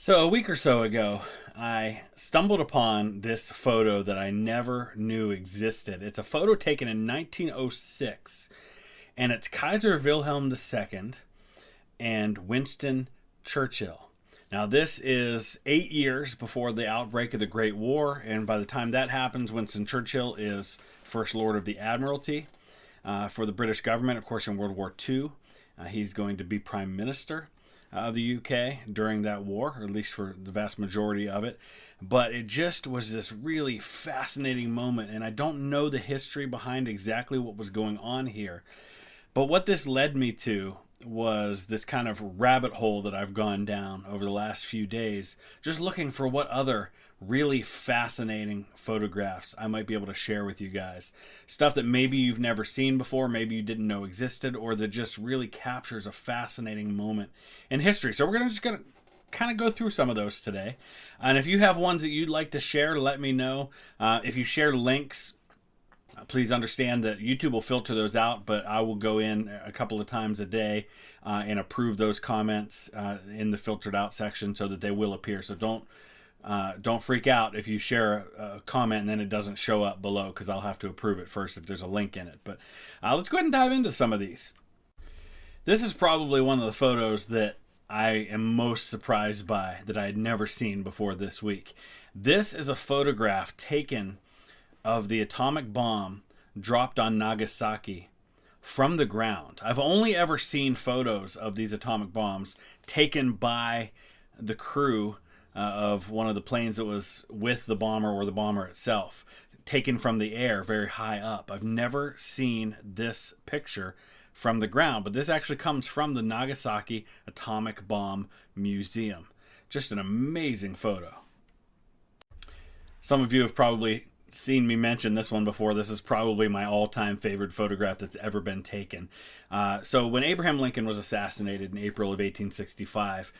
So, a week or so ago, I stumbled upon this photo that I never knew existed. It's a photo taken in 1906, and it's Kaiser Wilhelm II and Winston Churchill. Now, this is 8 years before the outbreak of the Great War, and by the time that happens, Winston Churchill is First Lord of the Admiralty for the British government, of course, in World War II. He's going to be Prime Minister of the UK during that war, or at least for the vast majority of it. But it just was this really fascinating moment, and I don't know the history behind exactly what was going on here. But what this led me to was this kind of rabbit hole that I've gone down over the last few days, just looking for what other really fascinating photographs I might be able to share with you guys. Stuff that maybe you've never seen before, maybe you didn't know existed, or that just really captures a fascinating moment in history. So we're gonna kind of go through some of those today. And if you have ones that you'd like to share, let me know. If you share links, please understand that YouTube will filter those out, but I will go in a couple of times a day and approve those comments in the filtered out section so that they will appear. So don't freak out if you share a comment and then it doesn't show up below, because I'll have to approve it first if there's a link in it. But let's go ahead and dive into some of these. This is probably one of the photos that I am most surprised by, that I had never seen before this week. This is a photograph taken of the atomic bomb dropped on Nagasaki from the ground. I've only ever seen photos of these atomic bombs taken by the crew of one of the planes that was with the bomber, or the bomber itself, taken from the air very high up. I've never seen this picture from the ground, but this actually comes from the Nagasaki Atomic Bomb Museum. Just an amazing photo. Some of you have probably seen me mention this one before. This is probably my all-time favorite photograph that's ever been taken. So when Abraham Lincoln was assassinated in April of 1865,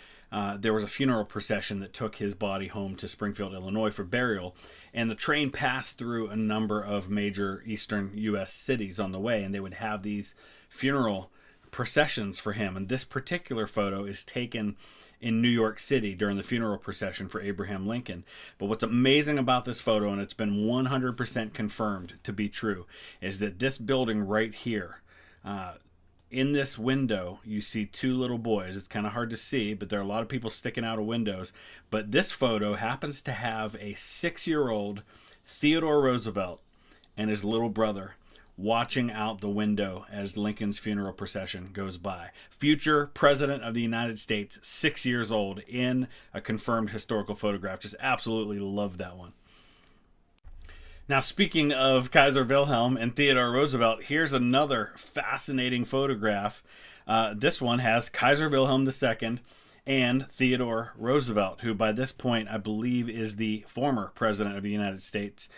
there was a funeral procession that took his body home to Springfield, Illinois for burial, and the train passed through a number of major eastern U.S. cities on the way, and they would have these funeral processions for him. And this particular photo is taken in New York City during the funeral procession for Abraham Lincoln. But what's amazing about this photo, and it's been 100% confirmed to be true, is that this building right here, in this window, you see two little boys. It's kind of hard to see, but there are a lot of people sticking out of windows. But this photo happens to have a 6-year-old Theodore Roosevelt and his little brother watching out the window as Lincoln's funeral procession goes by. Future President of the United States, 6 years old, in a confirmed historical photograph. Just absolutely love that one. Now, speaking of Kaiser Wilhelm and Theodore Roosevelt, here's another fascinating photograph. This one has Kaiser Wilhelm II and Theodore Roosevelt, who by this point I believe is the former president of the United States.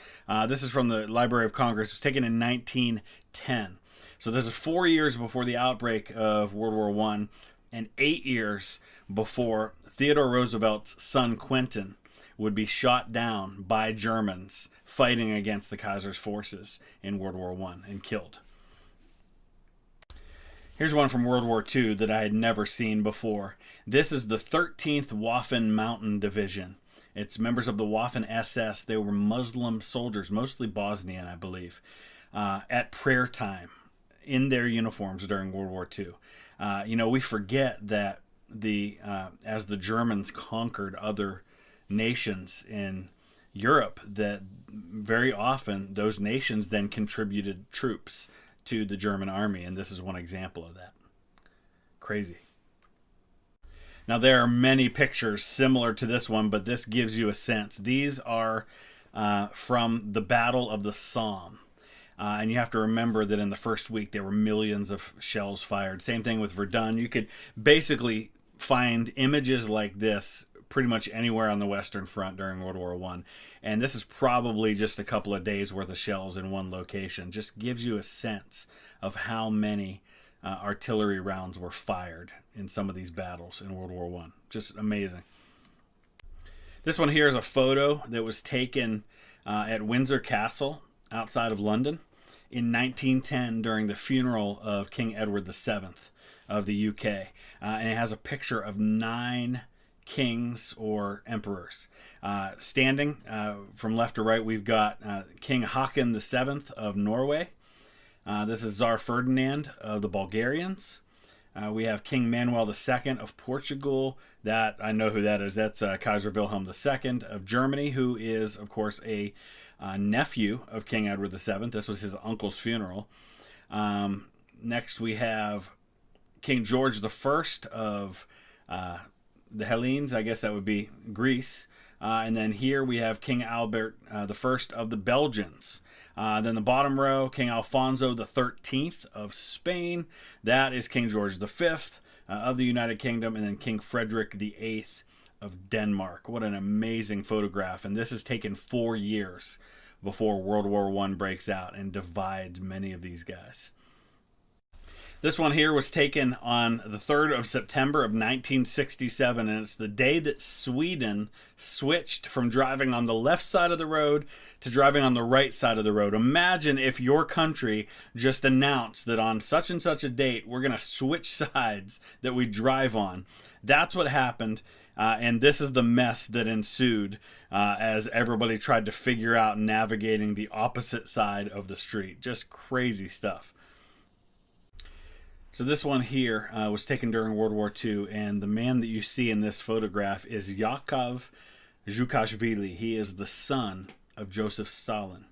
This is from the Library of Congress. It was taken in 1910. So this is 4 years before the outbreak of World War I and 8 years before Theodore Roosevelt's son Quentin would be shot down by Germans fighting against the Kaiser's forces in World War I and killed. Here's one from World War II that I had never seen before. This is the 13th Waffen Mountain Division. It's members of the Waffen SS. They were Muslim soldiers, mostly Bosnian, I believe, at prayer time in their uniforms during World War II. We forget that as the Germans conquered other nations in Europe, that very often those nations then contributed troops to the German army, and this is one example of that. Crazy. Now, there are many pictures similar to this one, but this gives you a sense. These are from the Battle of the Somme. And you have to remember that in the first week, there were millions of shells fired. Same thing with Verdun. You could basically find images like this pretty much anywhere on the Western Front during World War I. And this is probably just a couple of days worth of shells in one location. Just gives you a sense of how many artillery rounds were fired in some of these battles in World War I. Just amazing. This one here is a photo that was taken at Windsor Castle outside of London in 1910 during the funeral of King Edward VII of the UK. And it has a picture of 9 kings or emperors. Standing from left to right, we've got King Haakon VII of Norway. This is Tsar Ferdinand of the Bulgarians. We have King Manuel II of Portugal. That I know who that is. That's Kaiser Wilhelm II of Germany, who is, of course, a nephew of King Edward VII. This was his uncle's funeral. Next, we have King George I of the Hellenes. I guess that would be Greece. And then here we have King Albert I of the Belgians. Then the bottom row, King Alfonso XIII of Spain. That is King George V of the United Kingdom. And then King Frederick VIII of Denmark. What an amazing photograph. And this is taken 4 years before World War I breaks out and divides many of these guys. This one here was taken on the 3rd of September of 1967, and it's the day that Sweden switched from driving on the left side of the road to driving on the right side of the road. Imagine if your country just announced that on such and such a date, we're going to switch sides that we drive on. That's what happened, and this is the mess that ensued as everybody tried to figure out navigating the opposite side of the street. Just crazy stuff. So this one here was taken during World War II, and the man that you see in this photograph is Yakov Zhukashvili. He is the son of Joseph Stalin.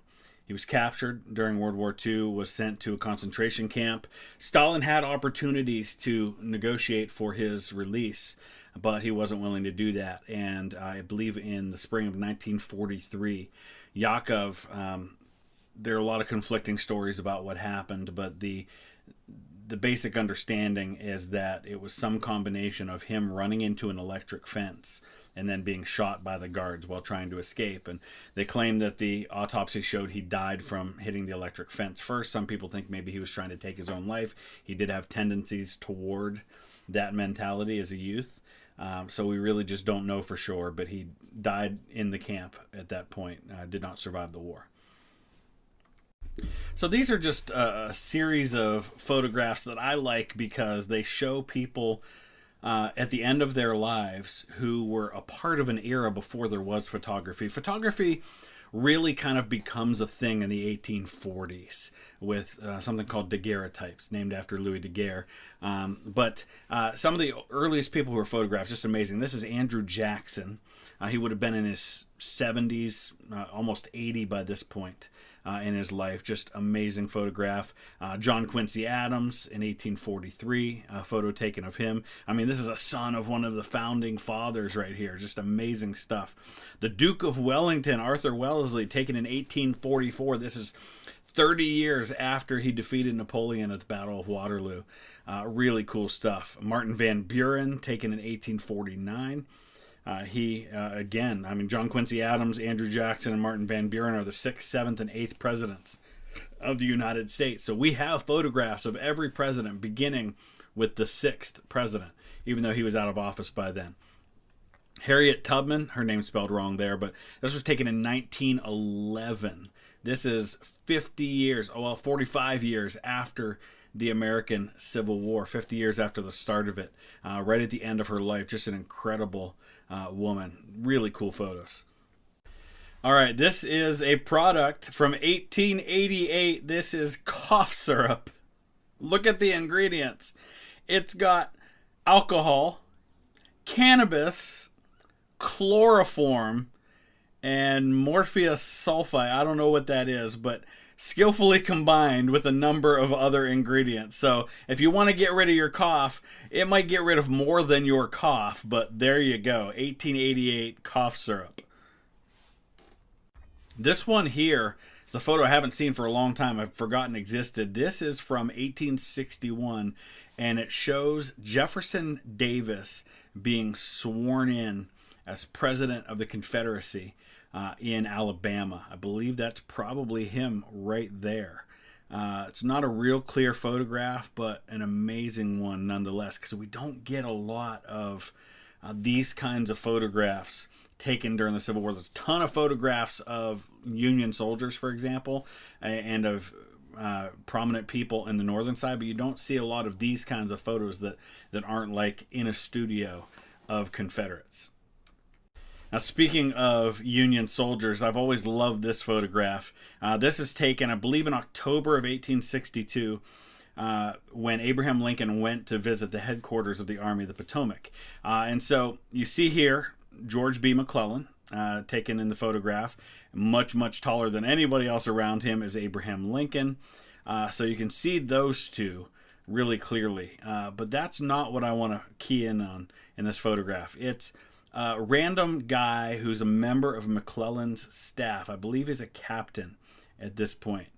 He was captured during World War II, was sent to a concentration camp. Stalin had opportunities to negotiate for his release, but he wasn't willing to do that. And I believe in the spring of 1943, Yakov, there are a lot of conflicting stories about what happened, but the basic understanding is that it was some combination of him running into an electric fence and then being shot by the guards while trying to escape. And they claim that the autopsy showed he died from hitting the electric fence first. Some people think maybe he was trying to take his own life. He did have tendencies toward that mentality as a youth. So we really just don't know for sure, but he died in the camp at that point, did not survive the war. So these are just a series of photographs that I like because they show people at the end of their lives who were a part of an era before there was photography. Photography really kind of becomes a thing in the 1840s with something called daguerreotypes, named after Louis Daguerre. But some of the earliest people who were photographed, just amazing. This is Andrew Jackson. He would have been in his 70s, almost 80 by this point. In his life. Just amazing photograph. John Quincy Adams in 1843, a photo taken of him. I mean, this is a son of one of the founding fathers right here. Just amazing stuff. The Duke of Wellington, Arthur Wellesley, taken in 1844. This is 30 years after he defeated Napoleon at the Battle of Waterloo. Really cool stuff. Martin Van Buren, taken in 1849. Again, I mean, John Quincy Adams, Andrew Jackson, and Martin Van Buren are the 6th, 7th, and 8th presidents of the United States. So we have photographs of every president beginning with the 6th president, even though he was out of office by then. Harriet Tubman, her name's spelled wrong there, but this was taken in 1911. This is 45 years after the American Civil War, 50 years after the start of it, right at the end of her life. Just an incredible woman. Really cool photos. All right, this is a product from 1888. This is cough syrup. Look at the ingredients. It's got alcohol, cannabis, chloroform, and morpheus sulfite. I don't know what that is, but skillfully combined with a number of other ingredients. So if you want to get rid of your cough, it might get rid of more than your cough, but there you go. 1888 cough syrup. This one here is a photo I haven't seen for a long time. I've forgotten existed. This is from 1861, and it shows Jefferson Davis being sworn in as president of the Confederacy in Alabama. I believe that's probably him right there. It's not a real clear photograph, but an amazing one nonetheless, because we don't get a lot of these kinds of photographs taken during the Civil War. There's a ton of photographs of Union soldiers, for example, and of prominent people in the northern side, but you don't see a lot of these kinds of photos that aren't like in a studio of Confederates. Now, speaking of Union soldiers, I've always loved this photograph. This is taken, I believe, in October of 1862, when Abraham Lincoln went to visit the headquarters of the Army of the Potomac. And so you see here George B. McClellan, taken in the photograph. Much, much taller than anybody else around him is Abraham Lincoln. So you can see those two really clearly. But that's not what I want to key in on in this photograph. It's a random guy who's a member of McClellan's staff. I believe he's a captain at this point.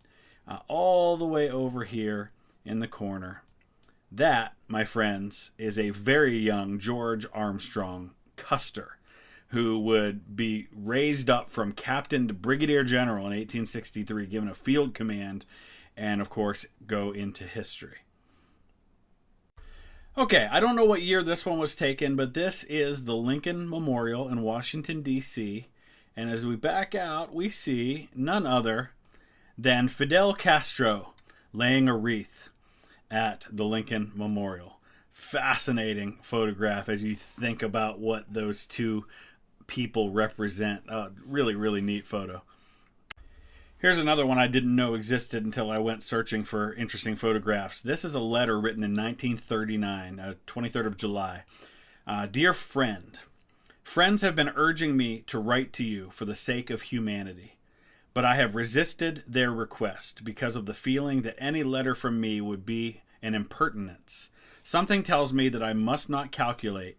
All the way over here in the corner. That, my friends, is a very young George Armstrong Custer, who would be raised up from captain to brigadier general in 1863, given a field command, and of course go into history. Okay, I don't know what year this one was taken, but this is the Lincoln Memorial in Washington, D.C. And as we back out, we see none other than Fidel Castro laying a wreath at the Lincoln Memorial. Fascinating photograph as you think about what those two people represent. Really, really neat photo. Here's another one I didn't know existed until I went searching for interesting photographs. This is a letter written in 1939, 23rd of July. Dear friend, friends have been urging me to write to you for the sake of humanity, but I have resisted their request because of the feeling that any letter from me would be an impertinence. Something tells me that I must not calculate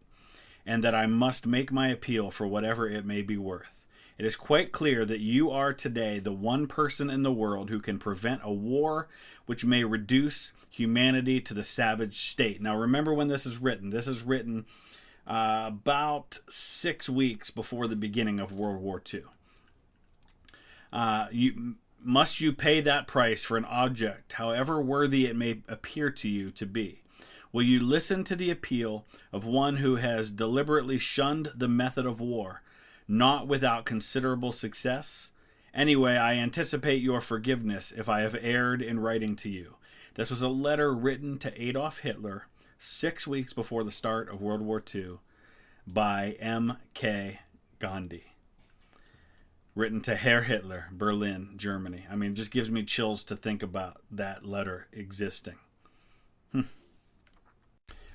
and that I must make my appeal for whatever it may be worth. It is quite clear that you are today the one person in the world who can prevent a war which may reduce humanity to the savage state. Now remember when this is written. This is written about 6 weeks before the beginning of World War II. Must you pay that price for an object, however worthy it may appear to you to be? Will you listen to the appeal of one who has deliberately shunned the method of war, not without considerable success? Anyway, I anticipate your forgiveness if I have erred in writing to you. This was a letter written to Adolf Hitler 6 weeks before the start of World War II by M.K. Gandhi. Written to Herr Hitler, Berlin, Germany. I mean, it just gives me chills to think about that letter existing.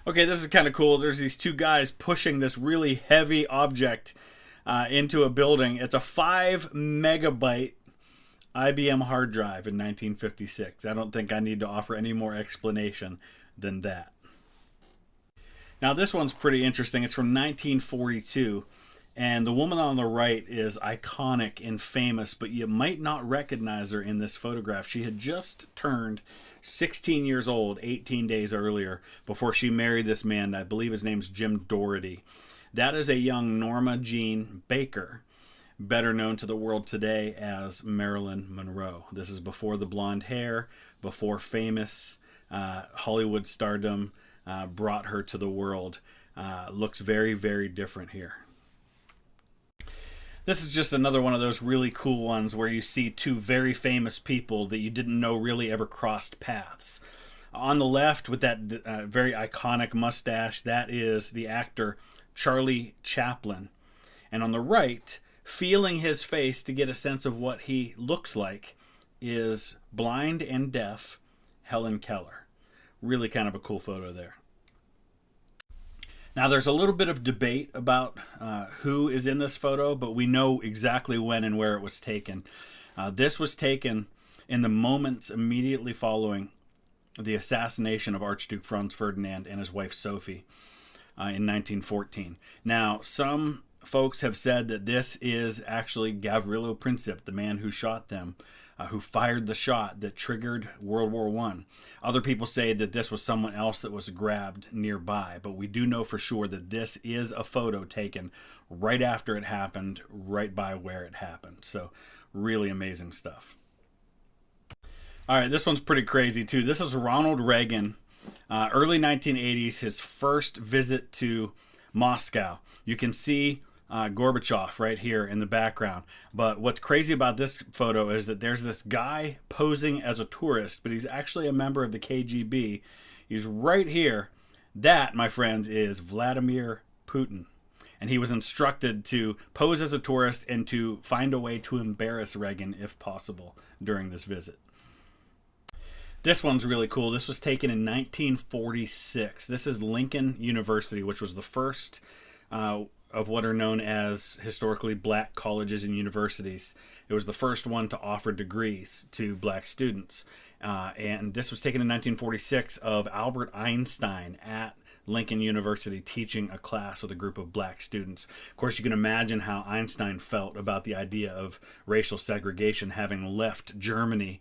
Okay, this is kind of cool. There's these two guys pushing this really heavy object into a building. It's a 5 megabyte IBM hard drive in 1956. I don't think I need to offer any more explanation than that. Now this one's pretty interesting. It's from 1942, and the woman on the right is iconic and famous, but you might not recognize her in this photograph. She had just turned 16 years old 18 days earlier before she married this man. I believe his name's Jim Doherty. That is a young Norma Jean Baker, better known to the world today as Marilyn Monroe. This is before the blonde hair, before famous Hollywood stardom brought her to the world. Looks very, very different here. This is just another one of those really cool ones where you see two very famous people that you didn't know really ever crossed paths. On the left with that very iconic mustache, that is the actor Charlie Chaplin. And on the right, feeling his face to get a sense of what he looks like, is blind and deaf Helen Keller. Really kind of a cool photo there. Now there's a little bit of debate about who is in this photo, but we know exactly when and where it was taken. This was taken in the moments immediately following the assassination of Archduke Franz Ferdinand and his wife Sophie in 1914. Now, some folks have said that this is actually Gavrilo Princip, the man who shot them, who fired the shot that triggered World War I. Other people say that this was someone else that was grabbed nearby, but we do know for sure that this is a photo taken right after it happened, right by where it happened. So really amazing stuff. All right, this one's pretty crazy too. This is Ronald Reagan, early 1980s, his first visit to Moscow. You can see Gorbachev right here in the background. But what's crazy about this photo is that there's this guy posing as a tourist, but he's actually a member of the KGB. He's right here. That, my friends, is Vladimir Putin. And he was instructed to pose as a tourist and to find a way to embarrass Reagan if possible during this visit. This one's really cool. This was taken in 1946. This is Lincoln University, which was the first of what are known as historically black colleges and universities. It was the first one to offer degrees to black students. And this was taken in 1946 of Albert Einstein at Lincoln University teaching a class with a group of black students. Of course, you can imagine how Einstein felt about the idea of racial segregation, having left Germany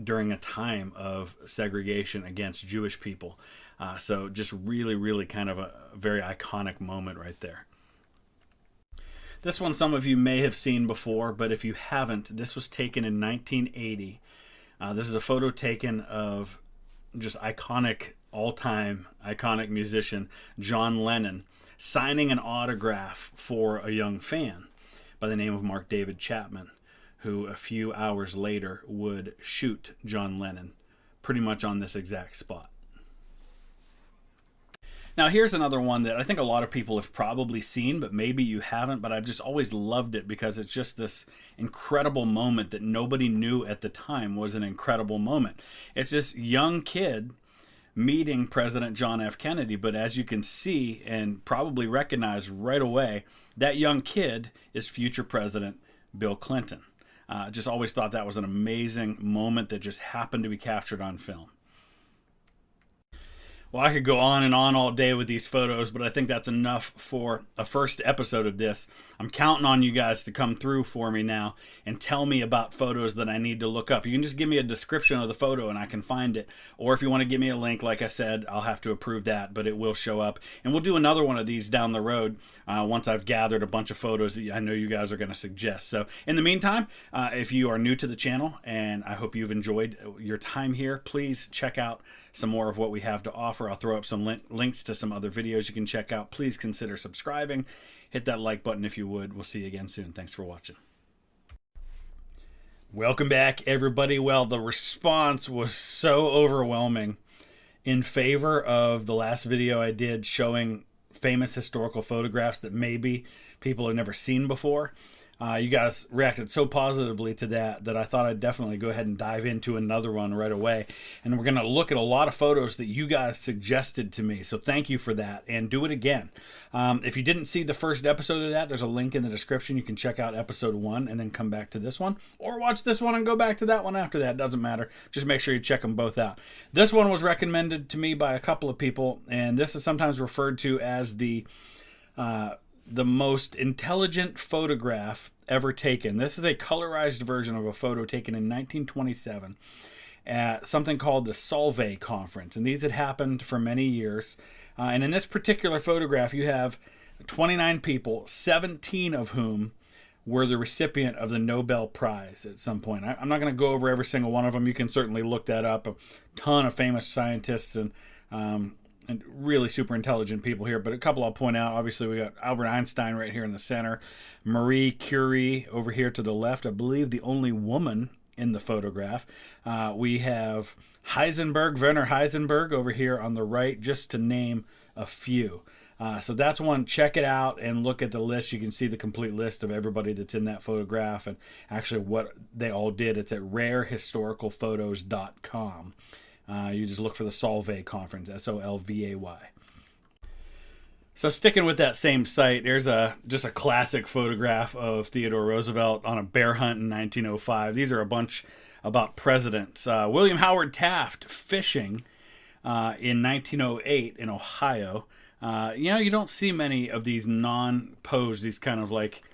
during a time of segregation against Jewish people. So just really, really kind of a very iconic moment right there. This one some of you may have seen before, but if you haven't, this was taken in 1980. This is a photo taken of just all-time iconic musician John Lennon signing an autograph for a young fan by the name of Mark David Chapman, who a few hours later would shoot John Lennon pretty much on this exact spot. Now here's another one that I think a lot of people have probably seen, but maybe you haven't, but I've just always loved it because it's just this incredible moment that nobody knew at the time was an incredible moment. It's this young kid meeting President John F. Kennedy, but as you can see and probably recognize right away, that young kid is future President Bill Clinton. Just always thought that was an amazing moment that just happened to be captured on film. Well, I could go on and on all day with these photos, but I think that's enough for a first episode of this. I'm counting on you guys to come through for me now and tell me about photos that I need to look up. You can just give me a description of the photo and I can find it. Or if you want to give me a link, like I said, I'll have to approve that, but it will show up. And we'll do another one of these down the road once I've gathered a bunch of photos that I know you guys are going to suggest. So in the meantime, if you are new to the channel, and I hope you've enjoyed your time here, please check out some more of what we have to offer. I'll throw up some links to some other videos you can check out. Please consider subscribing. Hit that like button if you would. We'll see you again soon. Thanks for watching. Welcome back, everybody. Well, the response was so overwhelming in favor of the last video I did showing famous historical photographs that maybe people have never seen before. You guys reacted so positively to that I thought I'd definitely go ahead and dive into another one right away. And we're going to look at a lot of photos that you guys suggested to me. So thank you for that, and do it again. If you didn't see the first episode of that, there's a link in the description. You can check out episode 1 and then come back to this one, or watch this one and go back to that one after that. Doesn't matter. Just make sure you check them both out. This one was recommended to me by a couple of people, and this is sometimes referred to as the most intelligent photograph ever taken. This is a colorized version of a photo taken in 1927 at something called the Solvay Conference. And these had happened for many years. And in this particular photograph, you have 29 people, 17 of whom were the recipient of the Nobel Prize at some point. I'm not going to go over every single one of them. You can certainly look that up. A ton of famous scientists and really super intelligent people here, but a couple I'll point out. Obviously, we got Albert Einstein right here in the center, Marie Curie over here to the left, I believe the only woman in the photograph. We have Heisenberg, Werner Heisenberg over here on the right, just to name a few. So that's one. Check it out and look at the list. You can see the complete list of everybody that's in that photograph and actually what they all did. It's at rarehistoricalphotos.com. You just look for the Solvay Conference, S-O-L-V-A-Y. So sticking with that same site, there's just a classic photograph of Theodore Roosevelt on a bear hunt in 1905. These are a bunch about presidents. William Howard Taft fishing in 1908 in Ohio. You don't see many of these non-posed, these kind of like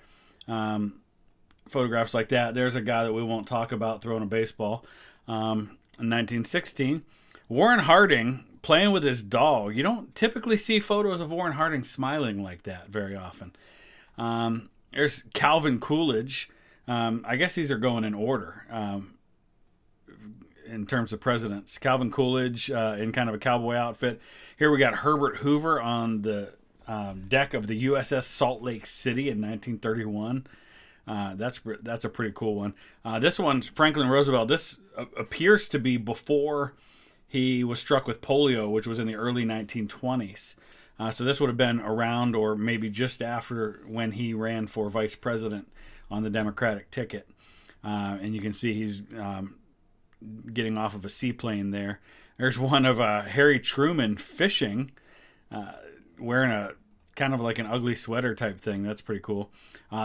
photographs like that. There's a guy that we won't talk about throwing a baseball. In 1916, Warren Harding playing with his dog. You don't typically see photos of Warren Harding smiling like that very often. There's Calvin Coolidge. I guess these are going in order in terms of presidents. Calvin Coolidge in kind of a cowboy outfit. Here we got Herbert Hoover on the deck of the USS Salt Lake City in 1931. That's a pretty cool one. This one's Franklin Roosevelt. This appears to be before he was struck with polio, which was in the early 1920s. So this would have been around or maybe just after when he ran for vice president on the Democratic ticket. And you can see he's getting off of a seaplane there. There's one of Harry Truman fishing, wearing a kind of like an ugly sweater type thing. That's pretty cool.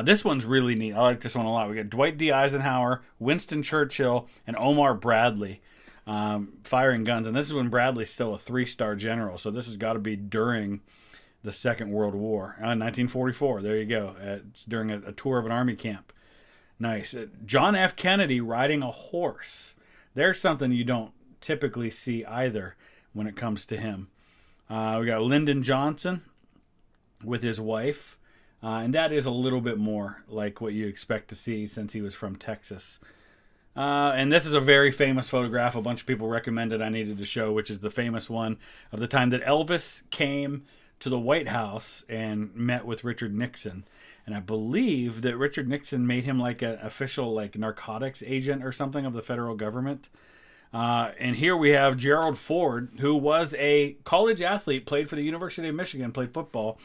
This one's really neat. I like this one a lot. We got Dwight D. Eisenhower, Winston Churchill, and Omar Bradley firing guns. And this is when Bradley's still a 3-star general. So this has got to be during the Second World War. 1944. There you go. It's during a tour of an army camp. Nice. John F. Kennedy riding a horse. There's something you don't typically see either when it comes to him. We got Lyndon Johnson with his wife. And that is a little bit more like what you expect to see since he was from Texas. And this is a very famous photograph. A bunch of people recommended I needed to show, which is the famous one of the time that Elvis came to the White House and met with Richard Nixon. And I believe that Richard Nixon made him like an official like narcotics agent or something of the federal government. And here we have Gerald Ford, who was a college athlete, played for the University of Michigan, played football,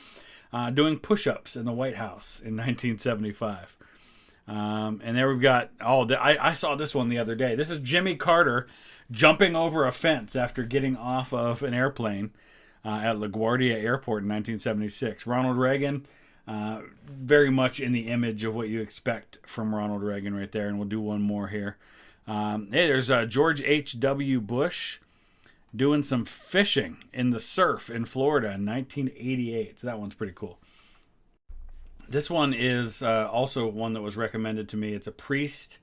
doing push-ups in the White House in 1975. And there we've got, I saw this one the other day. This is Jimmy Carter jumping over a fence after getting off of an airplane at LaGuardia Airport in 1976. Ronald Reagan, very much in the image of what you expect from Ronald Reagan right there. And we'll do one more here. Hey, there's George H.W. Bush doing some fishing in the surf in Florida in 1988. So that one's pretty cool. This one is also one that was recommended to me. It's a priest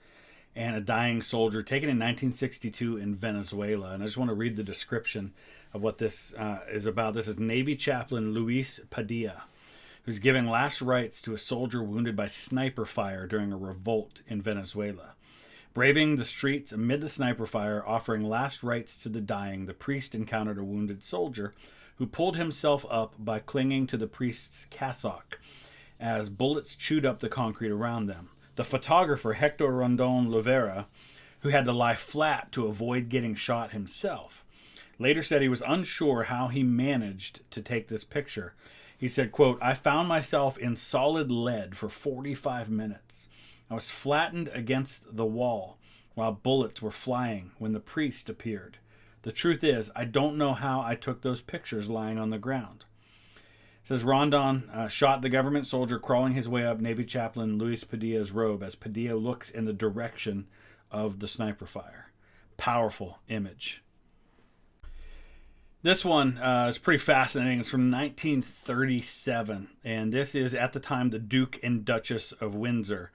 and a dying soldier taken in 1962 in Venezuela. And I just want to read the description of what this is about. This is Navy Chaplain Luis Padilla, who's giving last rites to a soldier wounded by sniper fire during a revolt in Venezuela. Braving the streets amid the sniper fire, offering last rites to the dying, the priest encountered a wounded soldier who pulled himself up by clinging to the priest's cassock as bullets chewed up the concrete around them. The photographer, Hector Rondon Lovera, who had to lie flat to avoid getting shot himself, later said he was unsure how he managed to take this picture. He said, quote, "I found myself in solid lead for 45 minutes. I was flattened against the wall while bullets were flying when the priest appeared. The truth is, I don't know how I took those pictures lying on the ground." It says Rondon shot the government soldier crawling his way up Navy Chaplain Luis Padilla's robe as Padilla looks in the direction of the sniper fire. Powerful image. This one is pretty fascinating. It's from 1937, and this is at the time the Duke and Duchess of Windsor.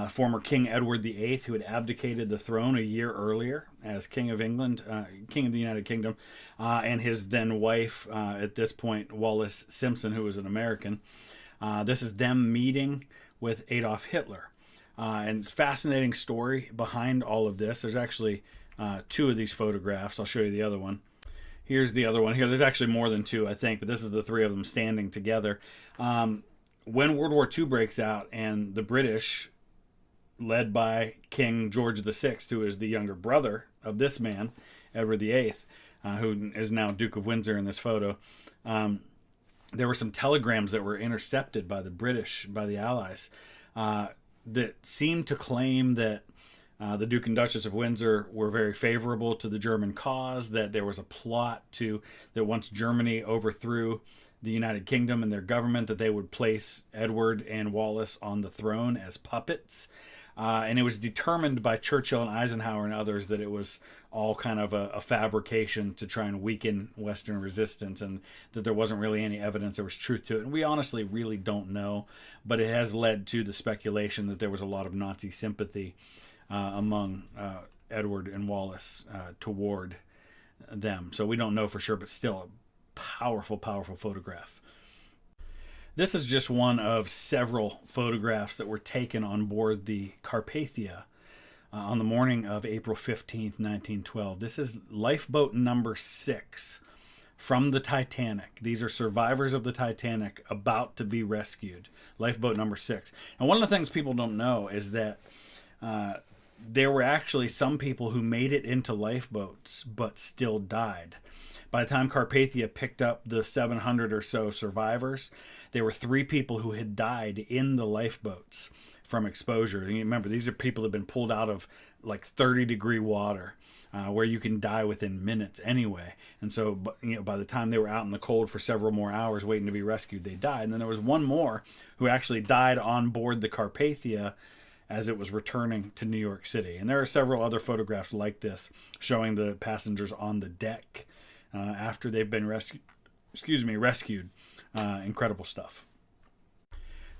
Former King Edward VIII, who had abdicated the throne a year earlier as King of England, King of the United Kingdom, and his then wife, at this point, Wallis Simpson, who was an American. This is them meeting with Adolf Hitler. And it's a fascinating story behind all of this. There's actually 2 of these photographs. I'll show you the other one. Here's the other one here. There's actually more than 2, I think, but this is the 3 of them standing together. When World War II breaks out and the British, led by King George VI, who is the younger brother of this man, Edward VIII, who is now Duke of Windsor in this photo, there were some telegrams that were intercepted by the British, by the Allies, that seemed to claim that the Duke and Duchess of Windsor were very favorable to the German cause, that there was a plot that once Germany overthrew the United Kingdom and their government, that they would place Edward and Wallis on the throne as puppets. And it was determined by Churchill and Eisenhower and others that it was all kind of a fabrication to try and weaken Western resistance, and that there wasn't really any evidence there was truth to it. And we honestly really don't know, but it has led to the speculation that there was a lot of Nazi sympathy among Edward and Wallis toward them. So we don't know for sure, but still a powerful, powerful photograph. This is just one of several photographs that were taken on board the Carpathia on the morning of April 15th, 1912. This is lifeboat number 6 from the Titanic. These are survivors of the Titanic about to be rescued. Lifeboat number 6. And one of the things people don't know is that there were actually some people who made it into lifeboats but still died. By the time Carpathia picked up the 700 or so survivors, there were 3 people who had died in the lifeboats from exposure. And you remember, these are people that have been pulled out of like 30-degree water, where you can die within minutes anyway. And so, by the time they were out in the cold for several more hours waiting to be rescued, they died. And then there was one more who actually died on board the Carpathia as it was returning to New York City. And there are several other photographs like this showing the passengers on the deck after they've been rescued. Incredible stuff.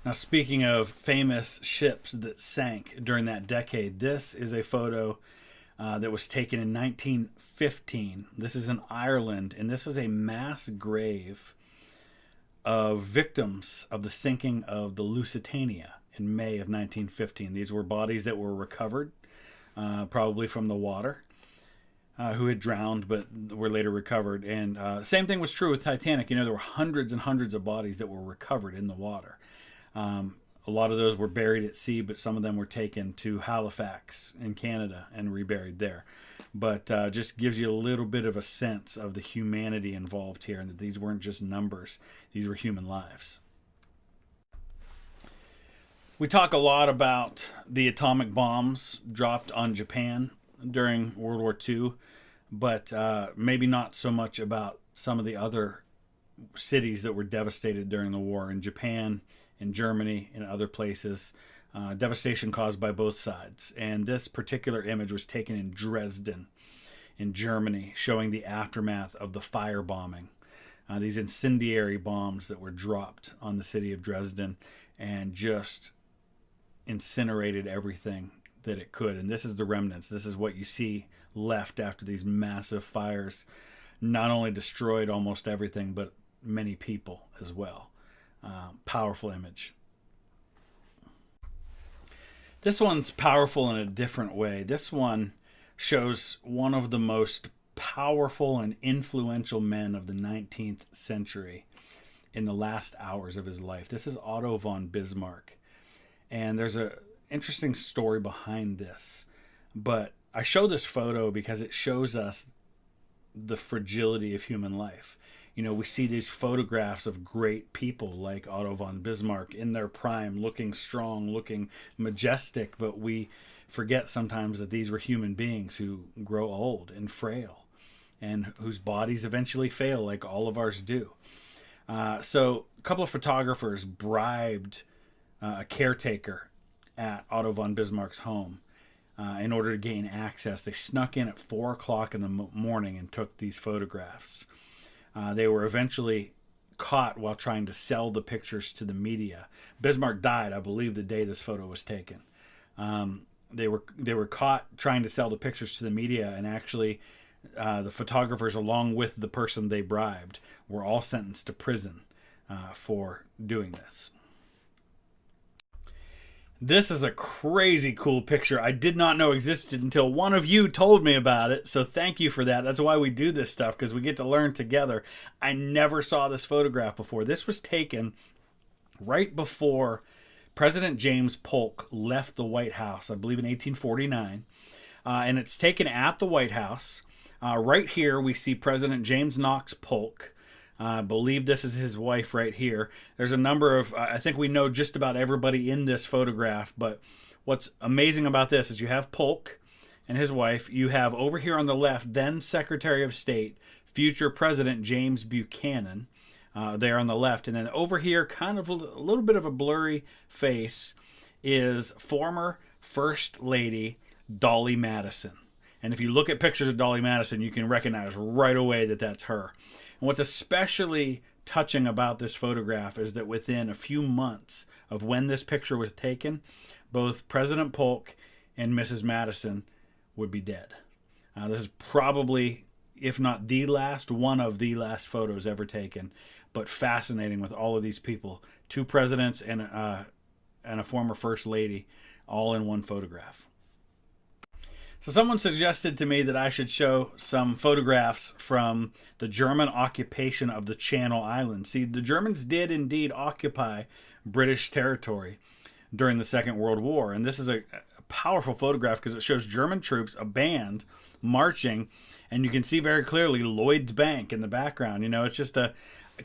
Now, speaking of famous ships that sank during that decade, this is a photo that was taken in 1915. This is in Ireland, and this is a mass grave of victims of the sinking of the Lusitania in May of 1915. These were bodies that were recovered, probably from the water, who had drowned but were later recovered. And same thing was true with Titanic. There were hundreds and hundreds of bodies that were recovered in the water. A lot of those were buried at sea, but some of them were taken to Halifax in Canada and reburied there. But just gives you a little bit of a sense of the humanity involved here, and that these weren't just numbers. These were human lives. We talk a lot about the atomic bombs dropped on Japan during World War II, but maybe not so much about some of the other cities that were devastated during the war in Japan, in Germany, and other places. Devastation caused by both sides. And this particular image was taken in Dresden, in Germany, showing the aftermath of the firebombing. These incendiary bombs that were dropped on the city of Dresden and just incinerated everything that it could. And this is the remnants. This is what you see left after these massive fires not only destroyed almost everything, but many people as well. Powerful image. This one's powerful in a different way. This one shows one of the most powerful and influential men of the 19th century in the last hours of his life. This is Otto von Bismarck. And there's an interesting story behind this. But I show this photo because it shows us the fragility of human life. We see these photographs of great people like Otto von Bismarck in their prime, looking strong, looking majestic, but we forget sometimes that these were human beings who grow old and frail and whose bodies eventually fail like all of ours do. So a couple of photographers bribed a caretaker at Otto von Bismarck's home in order to gain access. They snuck in at 4 o'clock in the morning and took these photographs. They were eventually caught while trying to sell the pictures to the media. Bismarck died, I believe, the day this photo was taken. They were caught trying to sell the pictures to the media, and actually the photographers, along with the person they bribed, were all sentenced to prison for doing this. This is a crazy cool picture I did not know existed until one of you told me about it. So thank you for that. That's why we do this stuff, because we get to learn together. I never saw this photograph before. This was taken right before President James Polk left the White House, I believe in 1849. And it's taken at the White House. Right here we see President James Knox Polk. I believe this is his wife right here. There's a number of, I think we know just about everybody in this photograph, but what's amazing about this is you have Polk and his wife. You have over here on the left, then Secretary of State, future President James Buchanan, there on the left. And then over here, kind of a little bit of a blurry face, is former First Lady Dolly Madison. And if you look at pictures of Dolly Madison, you can recognize right away that that's her. And what's especially touching about this photograph is that within a few months of when this picture was taken, both President Polk and Mrs. Madison would be dead. This is probably, if not the last, one of the last photos ever taken, but fascinating with all of these people. 2 presidents and a former First Lady all in one photograph. So someone suggested to me that I should show some photographs from the German occupation of the Channel Islands. See, the Germans did indeed occupy British territory during the Second World War. And this is a powerful photograph because it shows German troops, a band, marching, and you can see very clearly Lloyd's Bank in the background. It's just a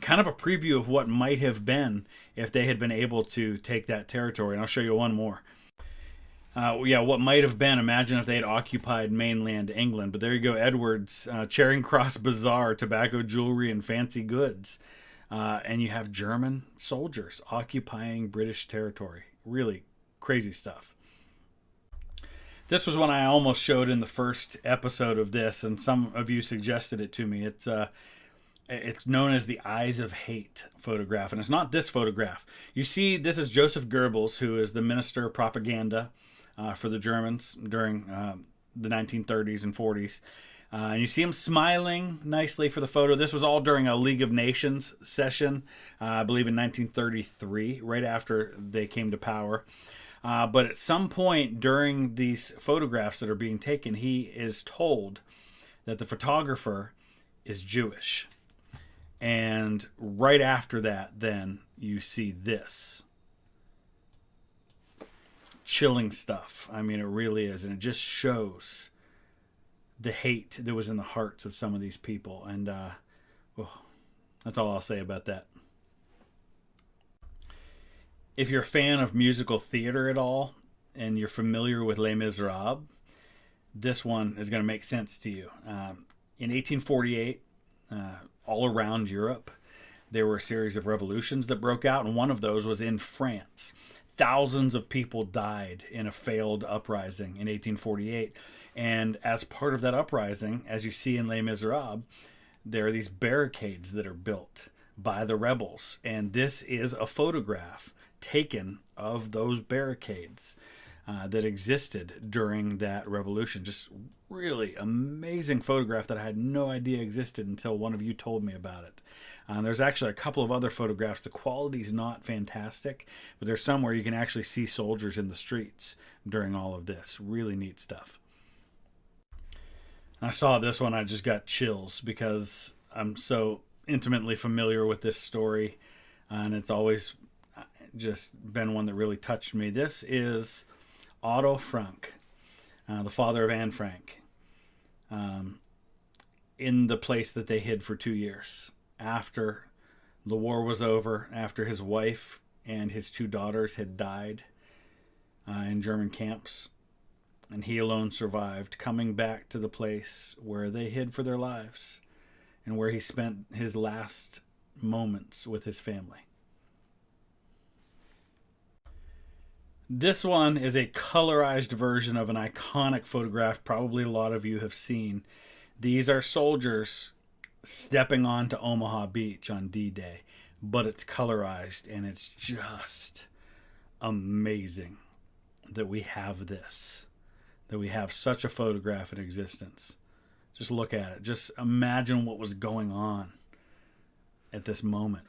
kind of a preview of what might have been if they had been able to take that territory. And I'll show you one more. What might have been. Imagine if they had occupied mainland England. But there you go, Edwards, Charing Cross Bazaar, tobacco, jewelry, and fancy goods. And you have German soldiers occupying British territory. Really crazy stuff. This was one I almost showed in the first episode of this, and some of you suggested it to me. It's known as the Eyes of Hate photograph, and it's not this photograph. You see, this is Joseph Goebbels, who is the minister of propaganda for the Germans during the 1930s and 40s. And you see him smiling nicely for the photo. This was all during a League of Nations session, I believe in 1933, right after they came to power. But at some point during these photographs that are being taken, he is told that the photographer is Jewish. And right after that, then, you see this. Chilling stuff. I mean, it really is. And it just shows the hate that was in the hearts of some of these people. And that's all I'll say about that. If you're a fan of musical theater at all, and you're familiar with Les Miserables, this one is going to make sense to you. In 1848, all around Europe, there were a series of revolutions that broke out, and one of those was in France. Thousands of people died in a failed uprising in 1848. And as part of that uprising, as you see in Les Miserables, there are these barricades that are built by the rebels. And this is a photograph taken of those barricades that existed during that revolution. Just really amazing photograph that I had no idea existed until one of you told me about it. There's actually a couple of other photographs. The quality's not fantastic, but there's some where you can actually see soldiers in the streets during all of this. Really neat stuff. I saw this one, I just got chills because I'm so intimately familiar with this story, and it's always just been one that really touched me. This is Otto Frank, the father of Anne Frank, in the place that they hid for 2 years. After the war was over, after his wife and his 2 daughters had died in German camps, and he alone survived, coming back to the place where they hid for their lives and where he spent his last moments with his family. This one is a colorized version of an iconic photograph probably a lot of you have seen. These are soldiers stepping onto Omaha Beach on D-Day, but it's colorized, and it's just amazing that we have this, that we have such a photograph in existence. Just look at it. Just imagine what was going on at this moment.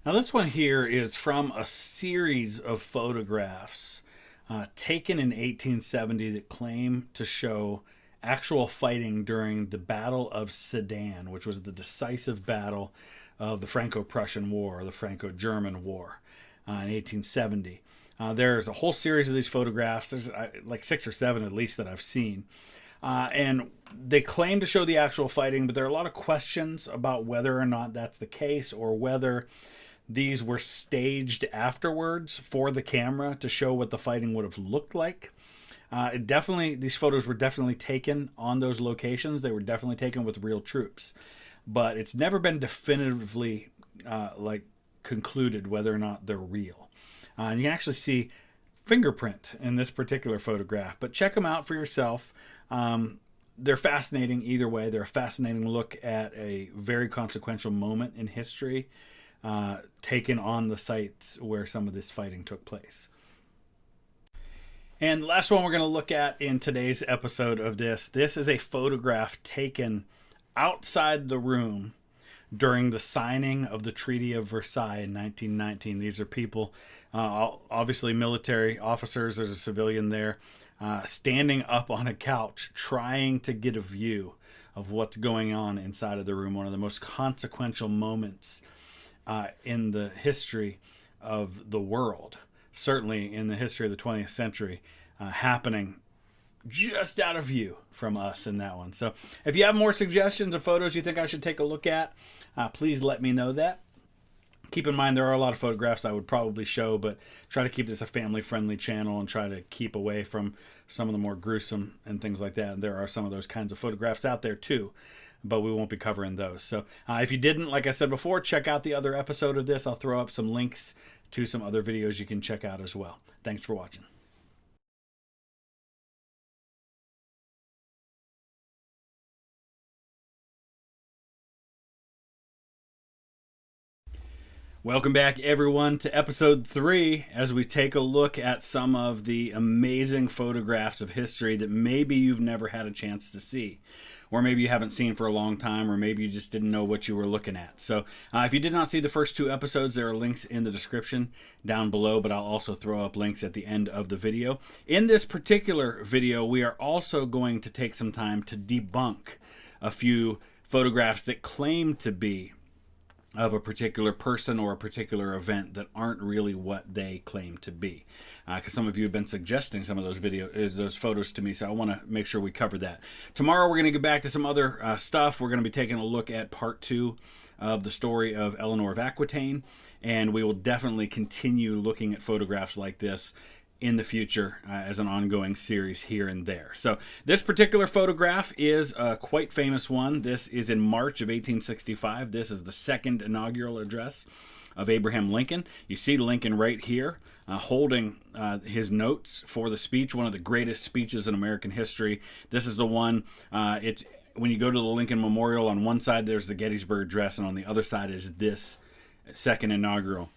Now this one here is from a series of photographs taken in 1870 that claim to show actual fighting during the Battle of Sedan, which was the decisive battle of the Franco-Prussian War, or the Franco-German War in 1870. There's a whole series of these photographs. There's like 6 or 7 at least that I've seen. And they claim to show the actual fighting, but there are a lot of questions about whether or not that's the case, or whether these were staged afterwards for the camera to show what the fighting would have looked like. These photos were definitely taken on those locations. They were definitely taken with real troops, but it's never been definitively concluded whether or not they're real. And you can actually see fingerprint in this particular photograph, but check them out for yourself. They're fascinating either way. They're a fascinating look at a very consequential moment in history, taken on the sites where some of this fighting took place. And the last one we're going to look at in today's episode of this is a photograph taken outside the room during the signing of the Treaty of Versailles in 1919. These are people, obviously military officers. There's a civilian there, standing up on a couch trying to get a view of what's going on inside of the room. One of the most consequential moments in the history of the world, certainly in the history of the 20th century, happening just out of view from us in that one. So if you have more suggestions of photos you think I should take a look at, please let me know that. Keep in mind there are a lot of photographs I would probably show, but try to keep this a family-friendly channel and try to keep away from some of the more gruesome and things like that. And there are some of those kinds of photographs out there too, but we won't be covering those. So if you didn't, like I said before, check out the other episode of this. I'll throw up some links to some other videos you can check out as well. Thanks for watching. Welcome back, everyone, to episode 3 as we take a look at some of the amazing photographs of history that maybe you've never had a chance to see, or maybe you haven't seen for a long time, or maybe you just didn't know what you were looking at. So if you did not see the first 2 episodes, there are links in the description down below, but I'll also throw up links at the end of the video. In this particular video, we are also going to take some time to debunk a few photographs that claim to be of a particular person or a particular event that aren't really what they claim to be. Because some of you have been suggesting some of those photos to me, so I want to make sure we cover that. Tomorrow we're going to get back to some other stuff. We're going to be taking a look at part 2 of the story of Eleanor of Aquitaine, and we will definitely continue looking at photographs like this in the future as an ongoing series here and there. So this particular photograph is a quite famous one. This is in March of 1865. This is the second inaugural address of Abraham Lincoln. You see Lincoln right here holding his notes for the speech, one of the greatest speeches in American history. This is the one, it's when you go to the Lincoln Memorial, on one side there's the Gettysburg Address, and on the other side is this second inaugural.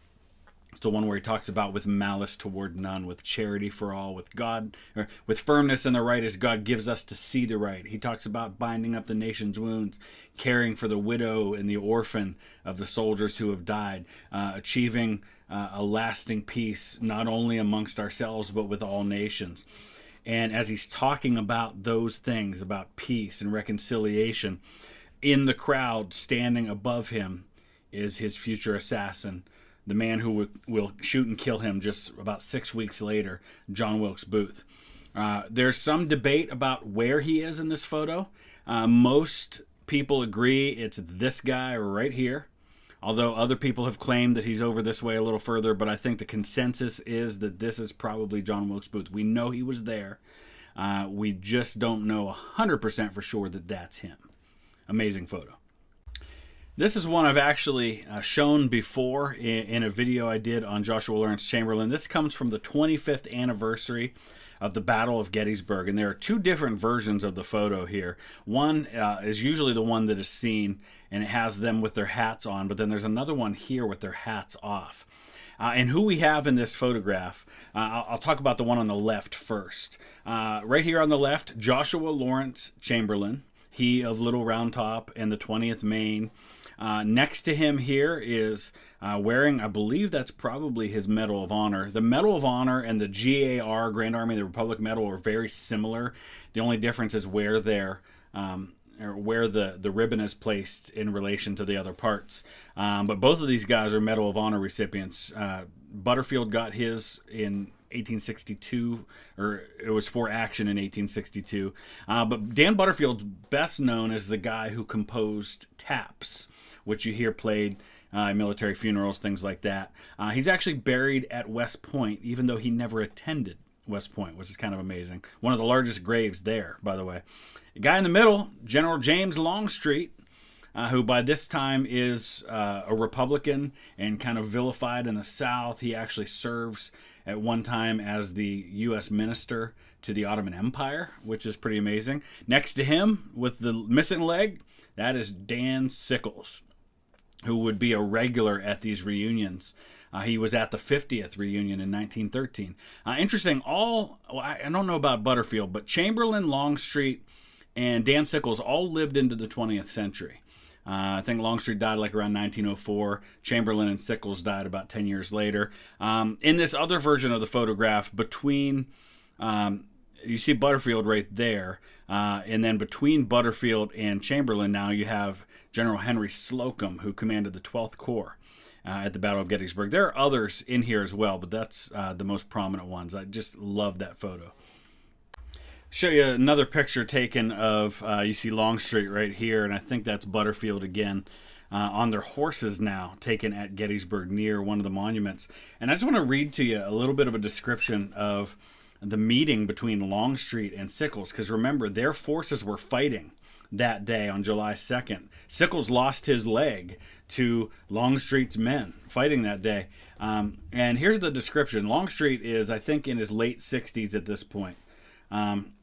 It's the one where he talks about with malice toward none, with charity for all, with God, or with firmness in the right as God gives us to see the right. He talks about binding up the nation's wounds, caring for the widow and the orphan of the soldiers who have died, achieving a lasting peace, not only amongst ourselves, but with all nations. And as he's talking about those things, about peace and reconciliation, in the crowd standing above him is his future assassin, the man who will shoot and kill him just about 6 weeks later, John Wilkes Booth. There's some debate about where he is in this photo. Most people agree it's this guy right here, although other people have claimed that he's over this way a little further, but I think the consensus is that this is probably John Wilkes Booth. We know he was there. We just don't know 100% for sure that that's him. Amazing photo. This is one I've actually shown before in a video I did on Joshua Lawrence Chamberlain. This comes from the 25th anniversary of the Battle of Gettysburg, and there are 2 different versions of the photo here. One is usually the one that is seen, and it has them with their hats on, but then there's another one here with their hats off. And who we have in this photograph, I'll talk about the one on the left first. Right here on the left, Joshua Lawrence Chamberlain, he of Little Round Top and the 20th Maine. Next to him here is wearing, I believe that's probably his Medal of Honor. The Medal of Honor and the GAR, Grand Army of the Republic Medal, are very similar. The only difference is where they're or where the ribbon is placed in relation to the other parts. But both of these guys are Medal of Honor recipients. Butterfield got his in 1862, or it was for action in 1862. But Dan Butterfield's best known as the guy who composed taps, which you hear played military funerals, things like that. He's actually buried at West Point, even though he never attended West Point, which is kind of amazing. One of the largest graves there, by the way. The guy in the middle, General James Longstreet, who by this time is a Republican and kind of vilified in the South. He actually serves at one time as the U.S. minister to the Ottoman Empire, which is pretty amazing. Next to him, with the missing leg, that is Dan Sickles, who would be a regular at these reunions. He was at the 50th reunion in 1913. Interesting, I don't know about Butterfield, but Chamberlain, Longstreet, and Dan Sickles all lived into the 20th century. I think Longstreet died like around 1904. Chamberlain and Sickles died about 10 years later. In this other version of the photograph, between, you see Butterfield right there, and then between Butterfield and Chamberlain now you have General Henry Slocum, who commanded the 12th Corps. at the Battle of Gettysburg. There are others in here as well, but that's the most prominent ones. I just love that photo. Show you another picture taken of, you see Longstreet right here, and I think that's Butterfield again, on their horses now, taken at Gettysburg near one of the monuments. And I just want to read to you a little bit of a description of the meeting between Longstreet and Sickles, because remember, their forces were fighting that day on July 2nd. Sickles lost his leg to Longstreet's men fighting that day. And here's the description. Longstreet is, I think, in his late 60s at this point. And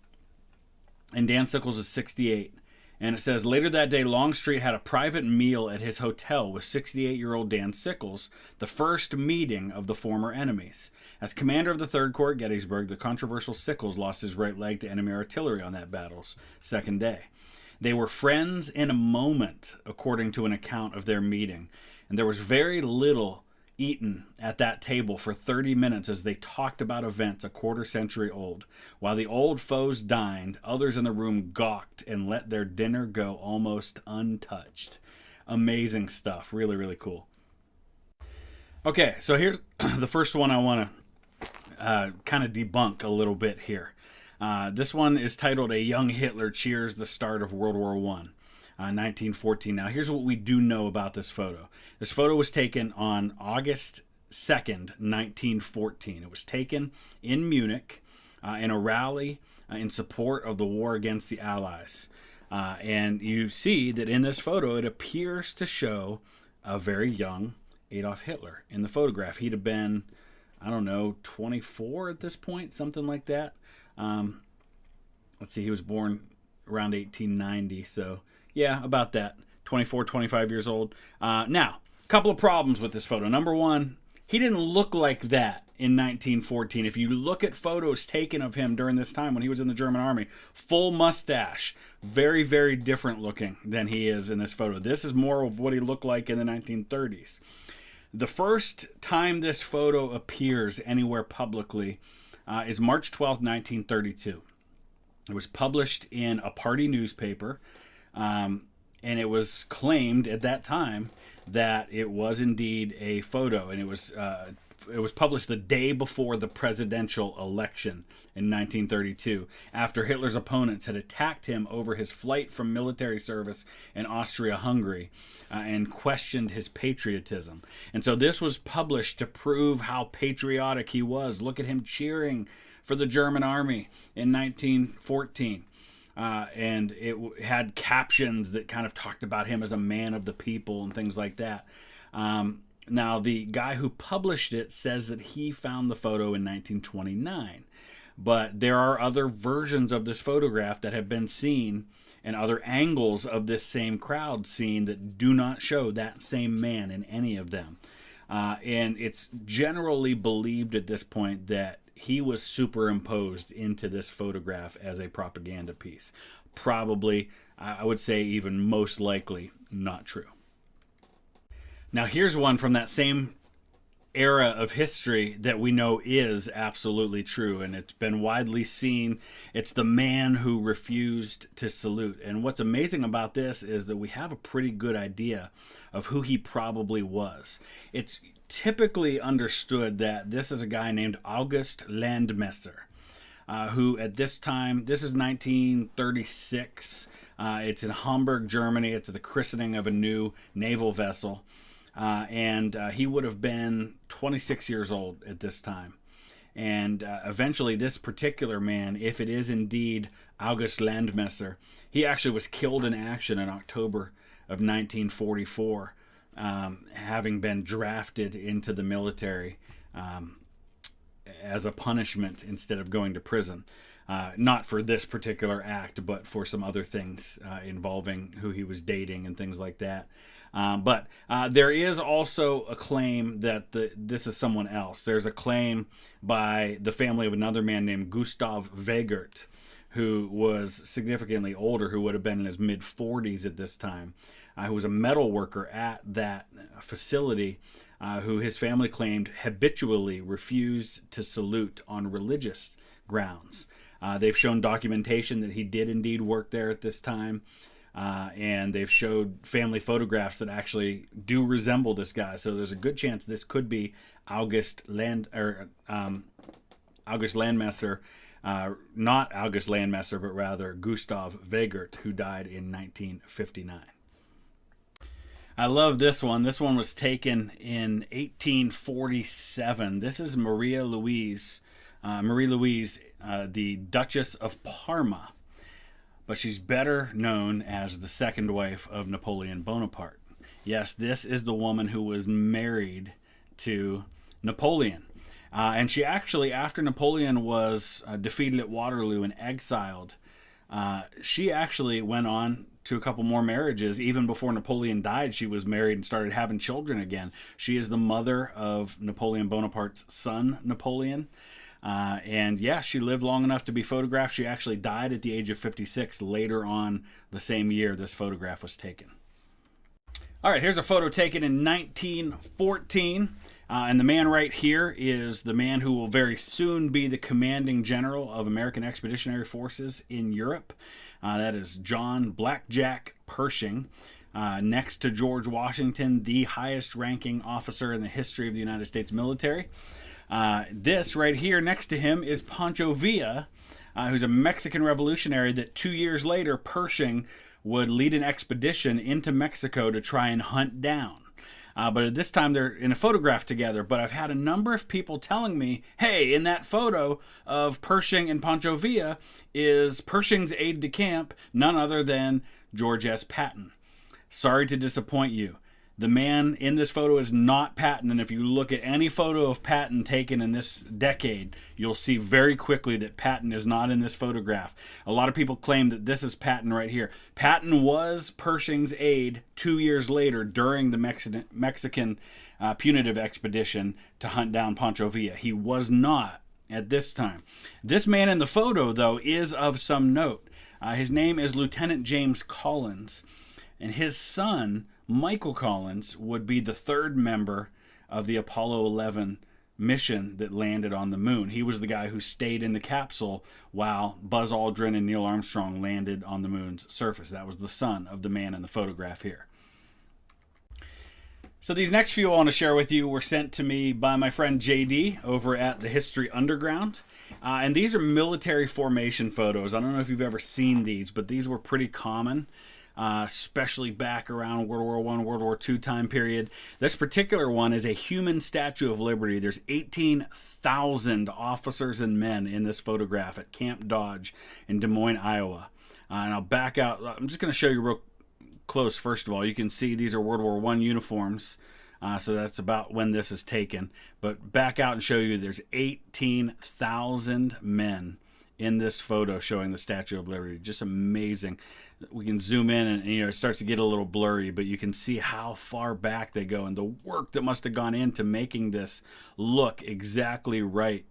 Dan Sickles is 68. And it says, later that day, Longstreet had a private meal at his hotel with 68-year-old Dan Sickles, the first meeting of the former enemies. As commander of the 3rd Corps at Gettysburg, the controversial Sickles lost his right leg to enemy artillery on that battle's second day. They were friends in a moment, according to an account of their meeting, and there was very little eaten at that table for 30 minutes as they talked about events a quarter century old. While the old foes dined, others in the room gawked and let their dinner go almost untouched. Amazing stuff. Really, really cool. Okay, so here's the first one I want to kind of debunk a little bit here. This one is titled "A Young Hitler Cheers the Start of World War I." 1914. Now, here's what we do know about this photo. This photo was taken on August 2nd, 1914. It was taken in Munich in a rally in support of the war against the Allies. And you see that in this photo, it appears to show a very young Adolf Hitler in the photograph. He'd have been, I don't know, 24 at this point, something like that. Let's see, he was born around 1890, so yeah, about that. 24, 25 years old. Now, a couple of problems with this photo. Number one, he didn't look like that in 1914. If you look at photos taken of him during this time when he was in the German army, full mustache, very, very different looking than he is in this photo. This is more of what he looked like in the 1930s. The first time this photo appears anywhere publicly is March 12, 1932. It was published in a party newspaper. And it was claimed at that time that it was indeed a photo, and it was published the day before the presidential election in 1932, after Hitler's opponents had attacked him over his flight from military service in Austria-Hungary and questioned his patriotism. And so this was published to prove how patriotic he was. Look at him cheering for the German army in 1914. And it had captions that kind of talked about him as a man of the people and things like that. Now, the guy who published it says that he found the photo in 1929. But there are other versions of this photograph that have been seen and other angles of this same crowd seen that do not show that same man in any of them. And it's generally believed at this point that he was superimposed into this photograph as a propaganda piece. Probably, I would say even most likely, not true. Now here's one from that same era of history that we know is absolutely true, and it's been widely seen. It's the man who refused to salute. And what's amazing about this is that we have a pretty good idea of who he probably was. It's typically understood that this is a guy named August Landmesser, who at this time, this is 1936, it's in Hamburg, Germany. It's the christening of a new naval vessel, and he would have been 26 years old at this time. And eventually this particular man, if it is indeed August Landmesser, he actually was killed in action in October of 1944. Having been drafted into the military as a punishment instead of going to prison. Not for this particular act, but for some other things involving who he was dating and things like that. But there is also a claim that this is someone else. There's a claim by the family of another man named Gustav Weigert, who was significantly older, who would have been in his mid-40s at this time, who was a metal worker at that facility, who his family claimed habitually refused to salute on religious grounds. They've shown documentation that he did indeed work there at this time. And they've showed family photographs that actually do resemble this guy. So there's a good chance this could be August Landmesser, not August Landmesser, but rather Gustav Weigert, who died in 1959. I love this one. This one was taken in 1847. This is Marie Louise, the Duchess of Parma, but she's better known as the second wife of Napoleon Bonaparte. Yes, this is the woman who was married to Napoleon. And she actually, after Napoleon was defeated at Waterloo and exiled, she actually went on to a couple more marriages. Even before Napoleon died, she was married and started having children again. She is the mother of Napoleon Bonaparte's son, Napoleon. And yeah, she lived long enough to be photographed. She actually died at the age of 56 later on the same year this photograph was taken. All right, here's a photo taken in 1914. And the man right here is the man who will very soon be the commanding general of American Expeditionary Forces in Europe. That is John Blackjack Pershing. Next to George Washington, the highest ranking officer in the history of the United States military. This right here next to him is Pancho Villa, who's a Mexican revolutionary that 2 years later Pershing would lead an expedition into Mexico to try and hunt down. But at this time they're in a photograph together. But I've had a number of people telling me, hey, in that photo of Pershing and Pancho Villa is Pershing's aide-de-camp, none other than George S. Patton. Sorry to disappoint you. The man in this photo is not Patton, and if you look at any photo of Patton taken in this decade, you'll see very quickly that Patton is not in this photograph. A lot of people claim that this is Patton right here. Patton was Pershing's aide 2 years later during the Mexican punitive expedition to hunt down Pancho Villa. He was not at this time. This man in the photo, though, is of some note. His name is Lieutenant James Collins, and his son, Michael Collins, would be the third member of the Apollo 11 mission that landed on the moon. He was the guy who stayed in the capsule while Buzz Aldrin and Neil Armstrong landed on the moon's surface. That was the son of the man in the photograph here. So these next few I want to share with you were sent to me by my friend JD over at the History Underground. And these are military formation photos. I don't know if you've ever seen these, but these were pretty common. Especially back around World War I, World War II time period. This particular one is a human Statue of Liberty. There's 18,000 officers and men in this photograph at Camp Dodge in Des Moines, Iowa. And I'll back out. I'm just going to show you real close. First of all, you can see these are World War I uniforms. So that's about when this is taken. But back out and show you there's 18,000 men in this photo showing the Statue of Liberty. Just amazing. We can zoom in and it starts to get a little blurry, but you can see how far back they go and the work that must have gone into making this look exactly right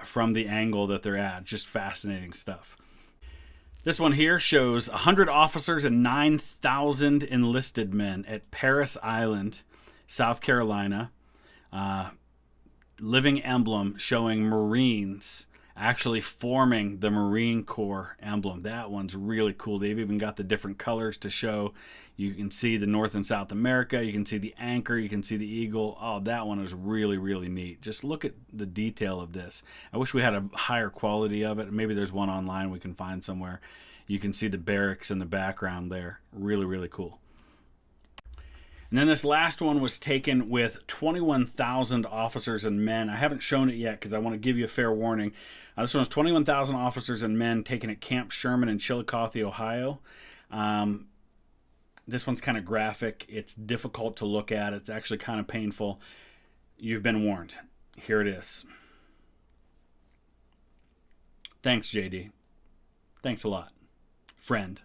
from the angle that they're at. Just fascinating stuff. This one here shows 100 officers and 9,000 enlisted men at Parris Island, South Carolina. Living emblem showing Marines actually forming the Marine Corps emblem. That one's really cool. They've even got the different colors to show. You can see the North and South America. You can see the anchor. You can see the eagle. Oh, that one is really, really neat. Just look at the detail of this. I wish we had a higher quality of it. Maybe there's one online we can find somewhere. You can see the barracks in the background there. Really, really cool. And then this last one was taken with 21,000 officers and men. I haven't shown it yet because I want to give you a fair warning. This one was 21,000 officers and men taken at Camp Sherman in Chillicothe, Ohio. This one's kind of graphic. It's difficult to look at. It's actually kind of painful. You've been warned. Here it is. Thanks, JD. Thanks a lot. Friend.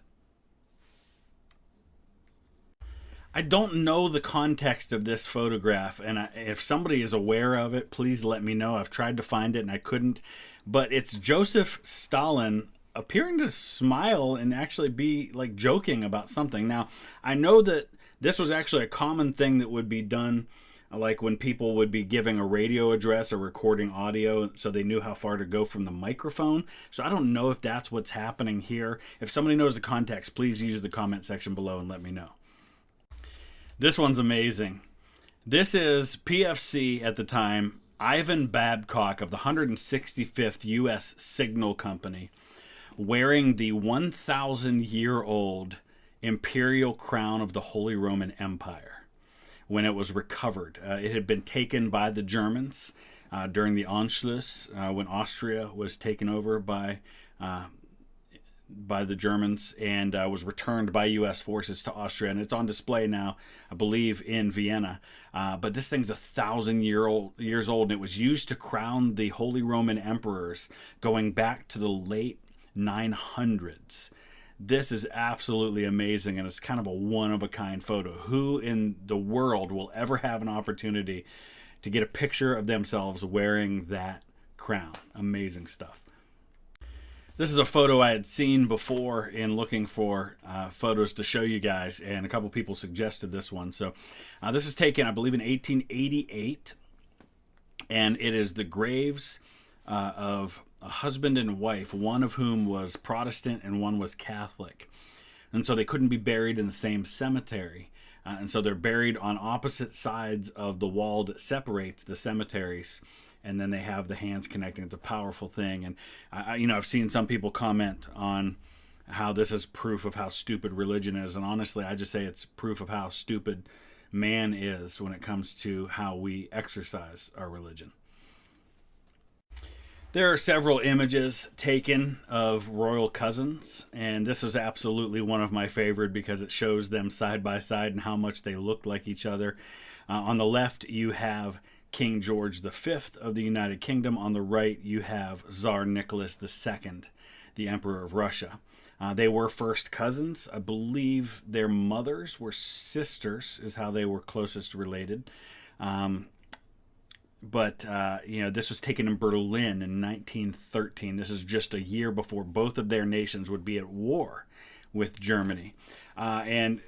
I don't know the context of this photograph, and if somebody is aware of it, please let me know. I've tried to find it and I couldn't. But it's Joseph Stalin appearing to smile and actually be like joking about something. Now, I know that this was actually a common thing that would be done like when people would be giving a radio address or recording audio so they knew how far to go from the microphone. So I don't know if that's what's happening here. If somebody knows the context, please use the comment section below and let me know. This one's amazing. This is PFC at the time, Ivan Babcock of the 165th U.S. Signal Company, wearing the 1,000-year-old imperial crown of the Holy Roman Empire when it was recovered. It had been taken by the Germans during the Anschluss, when Austria was taken over by the Germans, and was returned by U.S. forces to Austria. And it's on display now, I believe, in Vienna. But this thing's 1,000 years old, and it was used to crown the Holy Roman emperors going back to the late 900s. This is absolutely amazing, and it's kind of a one-of-a-kind photo. Who in the world will ever have an opportunity to get a picture of themselves wearing that crown? Amazing stuff. This is a photo I had seen before in looking for photos to show you guys, and a couple people suggested this one. So this is taken, I believe, in 1888, and it is the graves of a husband and wife, one of whom was Protestant and one was Catholic. And so they couldn't be buried in the same cemetery. And so they're buried on opposite sides of the wall that separates the cemeteries. And then they have the hands connecting. It's a powerful thing. And, I've seen some people comment on how this is proof of how stupid religion is. And honestly, I just say it's proof of how stupid man is when it comes to how we exercise our religion. There are several images taken of royal cousins, and this is absolutely one of my favorite because it shows them side by side and how much they look like each other. On the left, you have King George V of the United Kingdom. On the right, you have Tsar Nicholas II, the Emperor of Russia. They were first cousins. I believe their mothers were sisters, is how they were closest related. But this was taken in Berlin in 1913. This is just a year before both of their nations would be at war with Germany. And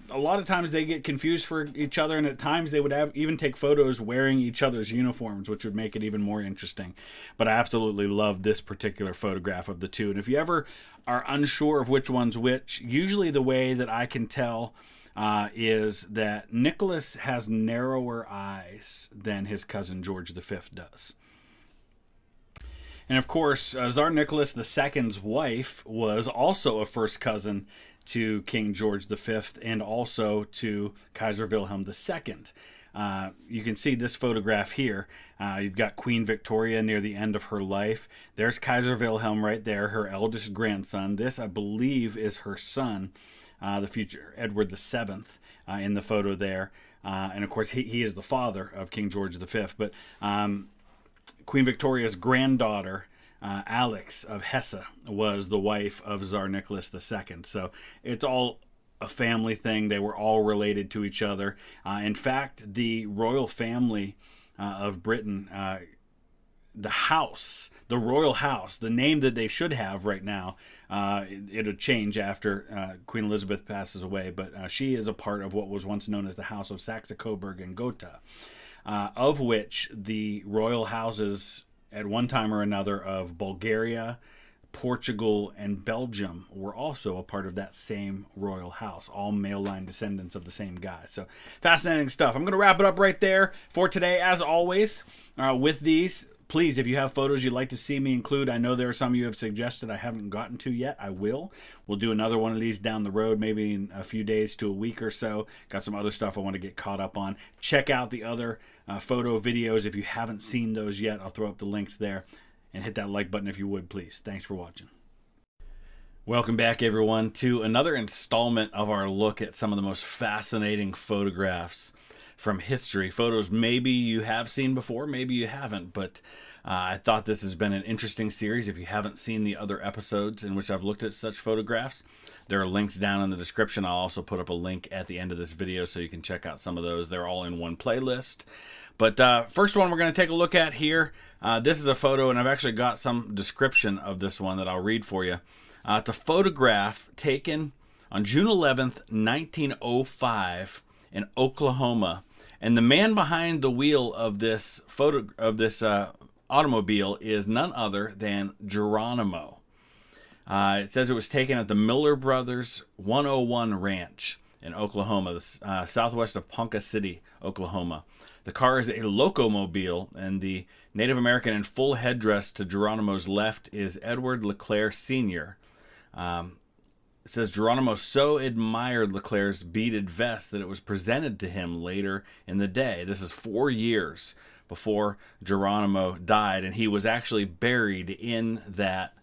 a lot of times they get confused for each other, and at times they would even take photos wearing each other's uniforms, which would make it even more interesting. But I absolutely love this particular photograph of the two. And if you ever are unsure of which one's which, usually the way that I can tell is that Nicholas has narrower eyes than his cousin George V does. And of course, Tsar Nicholas II's wife was also a first cousin to King George V and also to Kaiser Wilhelm II. You can see this photograph here. You've got Queen Victoria near the end of her life. There's Kaiser Wilhelm right there, her eldest grandson. This, I believe, is her son, the future Edward VII, in the photo there. And of course, he is the father of King George V. But Queen Victoria's granddaughter, Alex of Hesse, was the wife of Tsar Nicholas II. So it's all a family thing. They were all related to each other. In fact, the royal family of Britain, the royal house, the name that they should have right now, it'll change after Queen Elizabeth passes away, but she is a part of what was once known as the House of Saxe-Coburg and Gotha, of which the royal houses at one time or another of Bulgaria, Portugal, and Belgium were also a part of that same royal house, all male line descendants of the same guy. So fascinating stuff. I'm going to wrap it up right there for today, as always, with these. Please, if you have photos you'd like to see me include, I know there are some you have suggested I haven't gotten to yet. I will. We'll do another one of these down the road, maybe in a few days to a week or so. Got some other stuff I want to get caught up on. Check out the other photo videos if you haven't seen those yet. I'll throw up the links there. And hit that like button if you would, please. Thanks for watching. Welcome back, everyone, to another installment of our look at some of the most fascinating photographs from history. Photos maybe you have seen before, maybe you haven't, but I thought this has been an interesting series. If you haven't seen the other episodes in which I've looked at such photographs, there are links down in the description. I'll also put up a link at the end of this video so you can check out some of those. They're all in one playlist. But first one we're going to take a look at here. This is a photo, and I've actually got some description of this one that I'll read for you. It's a photograph taken on June 11th, 1905 in Oklahoma. And the man behind the wheel of this automobile is none other than Geronimo. It says it was taken at the Miller Brothers 101 Ranch in Oklahoma, southwest of Ponca City, Oklahoma. The car is a locomobile, and the Native American in full headdress to Geronimo's left is Edward LeClaire Sr. It says Geronimo so admired LeClaire's beaded vest that it was presented to him later in the day. This is 4 years before Geronimo died, and he was actually buried in that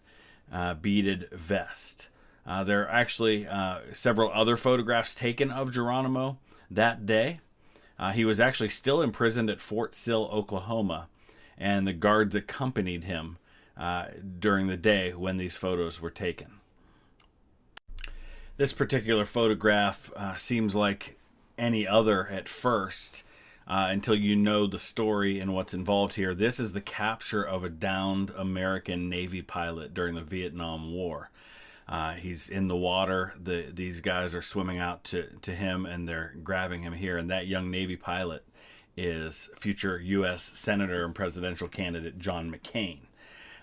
beaded vest. There are actually several other photographs taken of Geronimo that day. He was actually still imprisoned at Fort Sill, Oklahoma, and the guards accompanied him during the day when these photos were taken. This particular photograph seems like any other at first, until you know the story and what's involved here. This is the capture of a downed American Navy pilot during the Vietnam War. He's in the water. These guys are swimming out to him, and they're grabbing him here. And that young Navy pilot is future U.S. Senator and presidential candidate John McCain.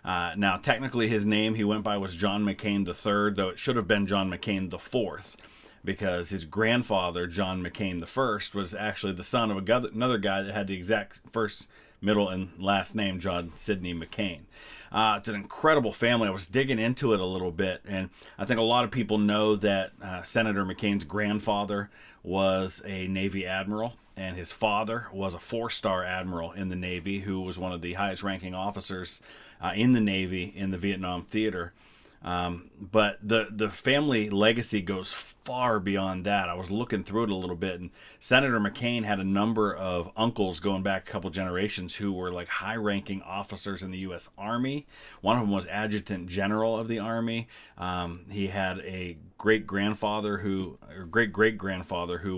Now, technically, his name he went by was John McCain III, though it should have been John McCain IV, because his grandfather, John McCain I, was actually the son of another guy that had the exact first, middle, and last name, John Sidney McCain. It's an incredible family. I was digging into it a little bit, and I think a lot of people know that Senator McCain's grandfather was a Navy admiral, and his father was a 4-star admiral in the Navy who was one of the highest-ranking officers in the Navy in the Vietnam theater. But the family legacy goes far beyond that. I was looking through it a little bit, and Senator McCain had a number of uncles going back a couple generations who were like high-ranking officers in the U.S. Army. One of them was Adjutant General of the Army. He had a great-great-grandfather who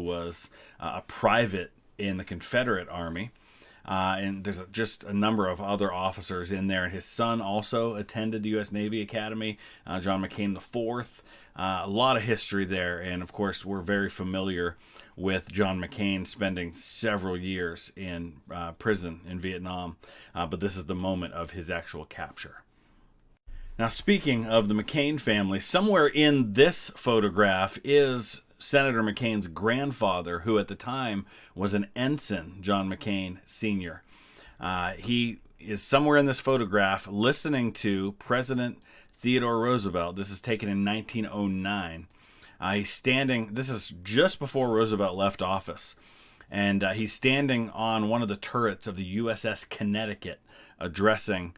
was a private in the Confederate Army. And there's just a number of other officers in there. And his son also attended the U.S. Navy Academy, John McCain IV. A lot of history there. And, of course, we're very familiar with John McCain spending several years in prison in Vietnam. But this is the moment of his actual capture. Now, speaking of the McCain family, somewhere in this photograph is Senator McCain's grandfather, who at the time was an ensign, John McCain Sr. He is somewhere in this photograph listening to President Theodore Roosevelt. This is taken in 1909. He's standing, this is just before Roosevelt left office, and he's standing on one of the turrets of the USS Connecticut addressing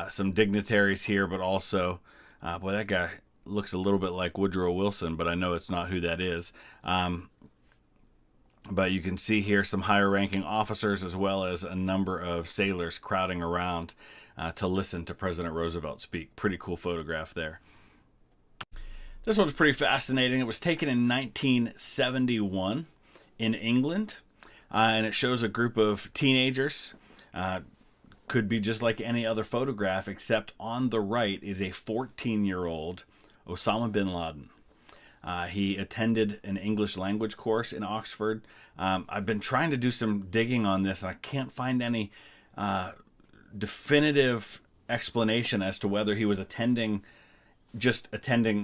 some dignitaries here, but also, boy, that guy looks a little bit like Woodrow Wilson, but I know it's not who that is. But you can see here some higher ranking officers as well as a number of sailors crowding around to listen to President Roosevelt speak. Pretty cool photograph there. This one's pretty fascinating. It was taken in 1971 in England, and it shows a group of teenagers. Could be just like any other photograph, except on the right is a 14-year-old Osama bin Laden. He attended an English language course in Oxford. I've been trying to do some digging on this, and I can't find any definitive explanation as to whether he was attending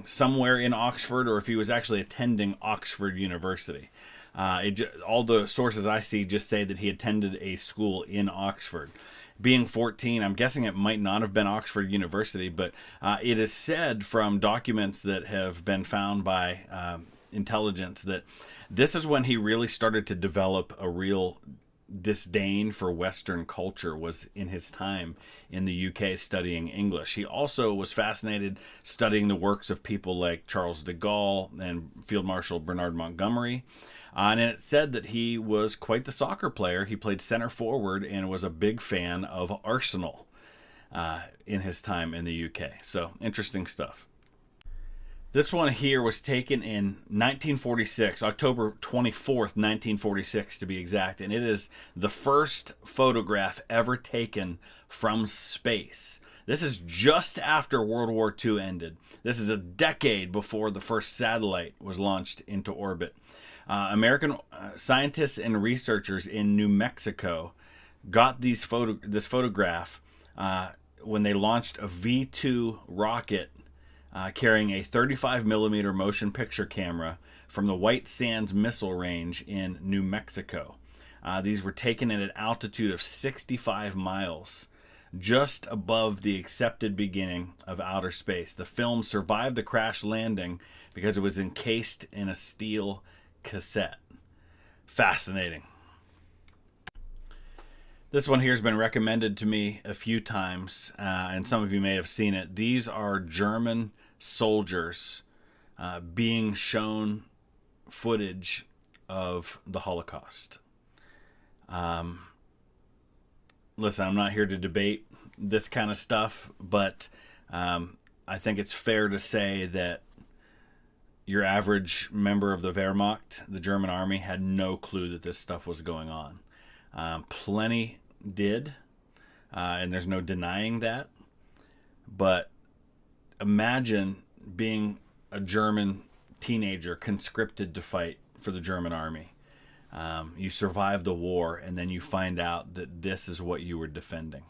somewhere in Oxford or if he was actually attending Oxford University. All the sources I see just say that he attended a school in Oxford. Being 14, I'm guessing it might not have been Oxford University, but it is said from documents that have been found by intelligence that this is when he really started to develop a real disdain for Western culture, was in his time in the UK studying English. He also was fascinated studying the works of people like Charles de Gaulle and Field Marshal Bernard Montgomery. And it said that he was quite the soccer player. He played center forward and was a big fan of Arsenal in his time in the UK. So, interesting stuff. This one here was taken in 1946, October 24th, 1946 to be exact. And it is the first photograph ever taken from space. This is just after World War II ended. This is a decade before the first satellite was launched into orbit. American scientists and researchers in New Mexico got this photograph when they launched a V2 rocket carrying a 35 millimeter motion picture camera from the White Sands Missile Range in New Mexico. These were taken at an altitude of 65 miles, just above the accepted beginning of outer space. The film survived the crash landing because it was encased in a steel cassette. Fascinating. This one here has been recommended to me a few times, and some of you may have seen it. These are German soldiers being shown footage of the Holocaust. Listen, I'm not here to debate this kind of stuff, but I think it's fair to say that your average member of the Wehrmacht, the German army, had no clue that this stuff was going on. Plenty did, and there's no denying that. But imagine being a German teenager conscripted to fight for the German army. You survive the war, and then you find out that this is what you were defending.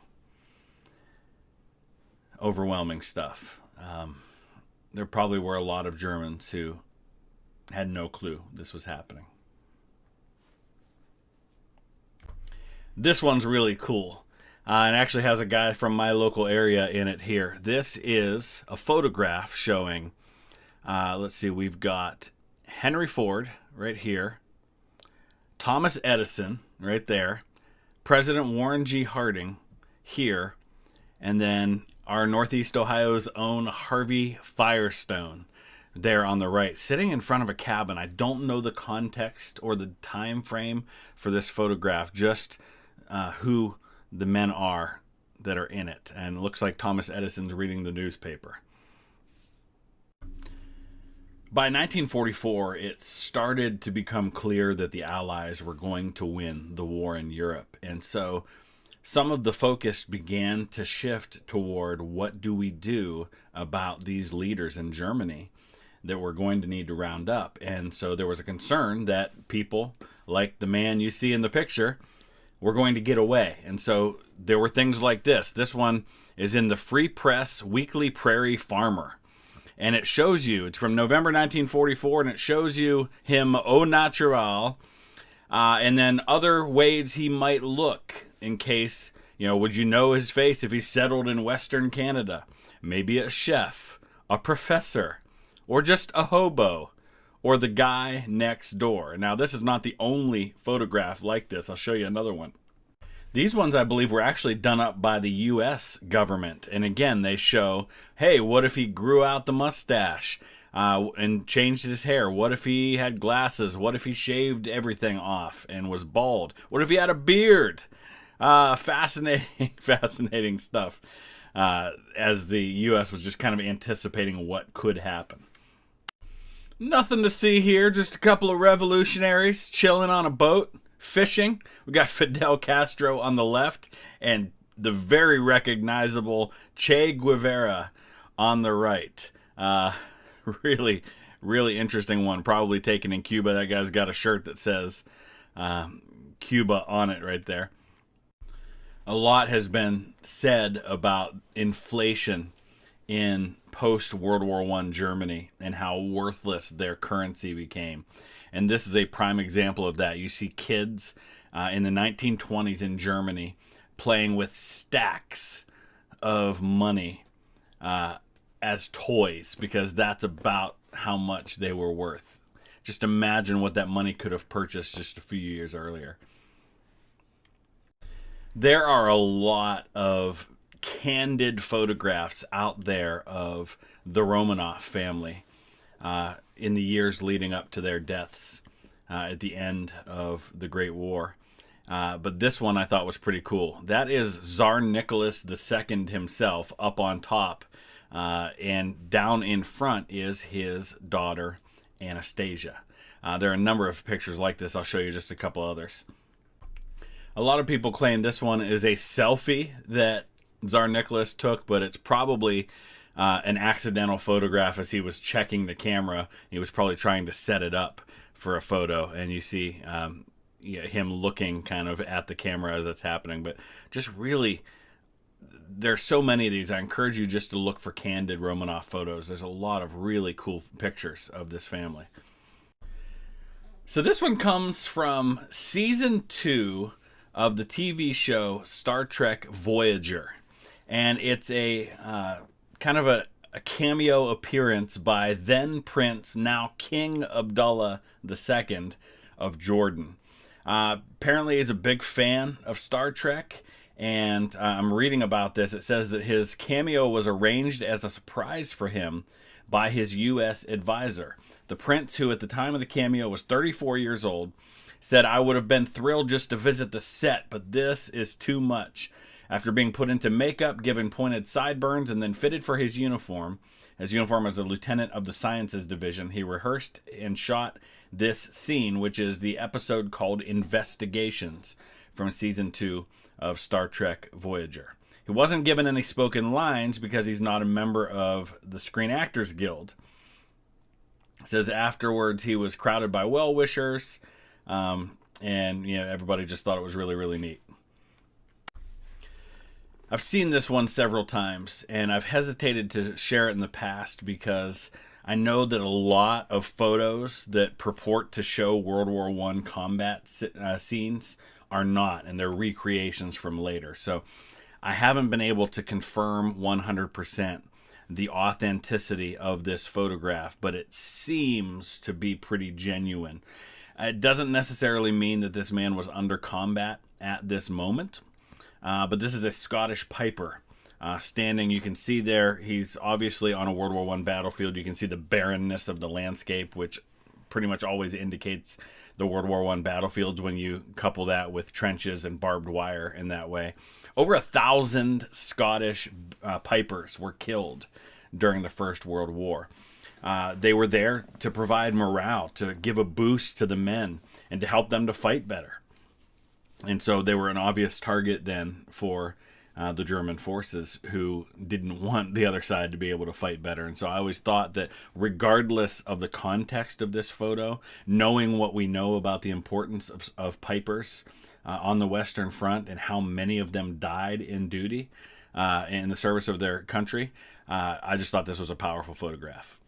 Overwhelming stuff. There probably were a lot of Germans who had no clue this was happening. This one's really cool. And actually has a guy from my local area in it here. This is a photograph showing, let's see, we've got Henry Ford right here, Thomas Edison right there, President Warren G. Harding here, and then our Northeast Ohio's own Harvey Firestone there on the right, sitting in front of a cabin. I don't know the context or the time frame for this photograph, just who the men are that are in it. And it looks like Thomas Edison's reading the newspaper. By 1944, it started to become clear that the Allies were going to win the war in Europe. And so some of the focus began to shift toward what do we do about these leaders in Germany that we're going to need to round up. And so there was a concern that people like the man you see in the picture were going to get away. And so there were things like this. This one is in the Free Press Weekly Prairie Farmer. And it shows you, it's from November 1944, and it shows you him au natural, and then other ways he might look in case, would you know his face if he settled in Western Canada? Maybe a chef, a professor, or just a hobo, or the guy next door. Now, this is not the only photograph like this. I'll show you another one. These ones, I believe, were actually done up by the U.S. government. And again, they show, hey, what if he grew out the mustache and changed his hair? What if he had glasses? What if he shaved everything off and was bald? What if he had a beard? Fascinating stuff, as the U.S. was just kind of anticipating what could happen. Nothing to see here, just a couple of revolutionaries chilling on a boat, fishing. We got Fidel Castro on the left and the very recognizable Che Guevara on the right. Really, really interesting one. Probably taken in Cuba. That guy's got a shirt that says Cuba on it right there. A lot has been said about inflation in post-World War I Germany and how worthless their currency became. And this is a prime example of that. You see kids in the 1920s in Germany playing with stacks of money as toys, because that's about how much they were worth. Just imagine what that money could have purchased just a few years earlier. There are a lot of candid photographs out there of the Romanov family in the years leading up to their deaths at the end of the Great War. But this one I thought was pretty cool. That is Tsar Nicholas II himself up on top, and down in front is his daughter Anastasia. There are a number of pictures like this. I'll show you just a couple others. A lot of people claim this one is a selfie that Tsar Nicholas took, but it's probably an accidental photograph as he was checking the camera. He was probably trying to set it up for a photo, and you see him looking kind of at the camera as it's happening. But just really, there's so many of these. I encourage you just to look for candid Romanov photos. There's a lot of really cool pictures of this family. So this one comes from season 2 of the TV show Star Trek Voyager. And it's a kind of a cameo appearance by then Prince, now King Abdullah II of Jordan. Apparently he's a big fan of Star Trek, and I'm reading about this. It says that his cameo was arranged as a surprise for him by his U.S. advisor. The prince, who at the time of the cameo was 34 years old, said, "I would have been thrilled just to visit the set, but this is too much." After being put into makeup, given pointed sideburns, and then fitted for his uniform as a lieutenant of the Sciences Division, he rehearsed and shot this scene, which is the episode called Investigations from season 2 of Star Trek Voyager. He wasn't given any spoken lines because he's not a member of the Screen Actors Guild. It says afterwards he was crowded by well-wishers, and everybody just thought it was really, really neat. I've seen this one several times, and I've hesitated to share it in the past because I know that a lot of photos that purport to show World War I combat scenes are not, and they're recreations from later. So I haven't been able to confirm 100% the authenticity of this photograph, but it seems to be pretty genuine. It doesn't necessarily mean that this man was under combat at this moment. But this is a Scottish piper standing. You can see there, he's obviously on a World War I battlefield. You can see the barrenness of the landscape, which pretty much always indicates the World War I battlefields when you couple that with trenches and barbed wire in that way. Over 1,000 Scottish pipers were killed during the First World War. They were there to provide morale, to give a boost to the men, and to help them to fight better. And so they were an obvious target then for the German forces, who didn't want the other side to be able to fight better. And so I always thought that regardless of the context of this photo, knowing what we know about the importance of pipers on the Western Front and how many of them died in duty in the service of their country, I just thought this was a powerful photograph.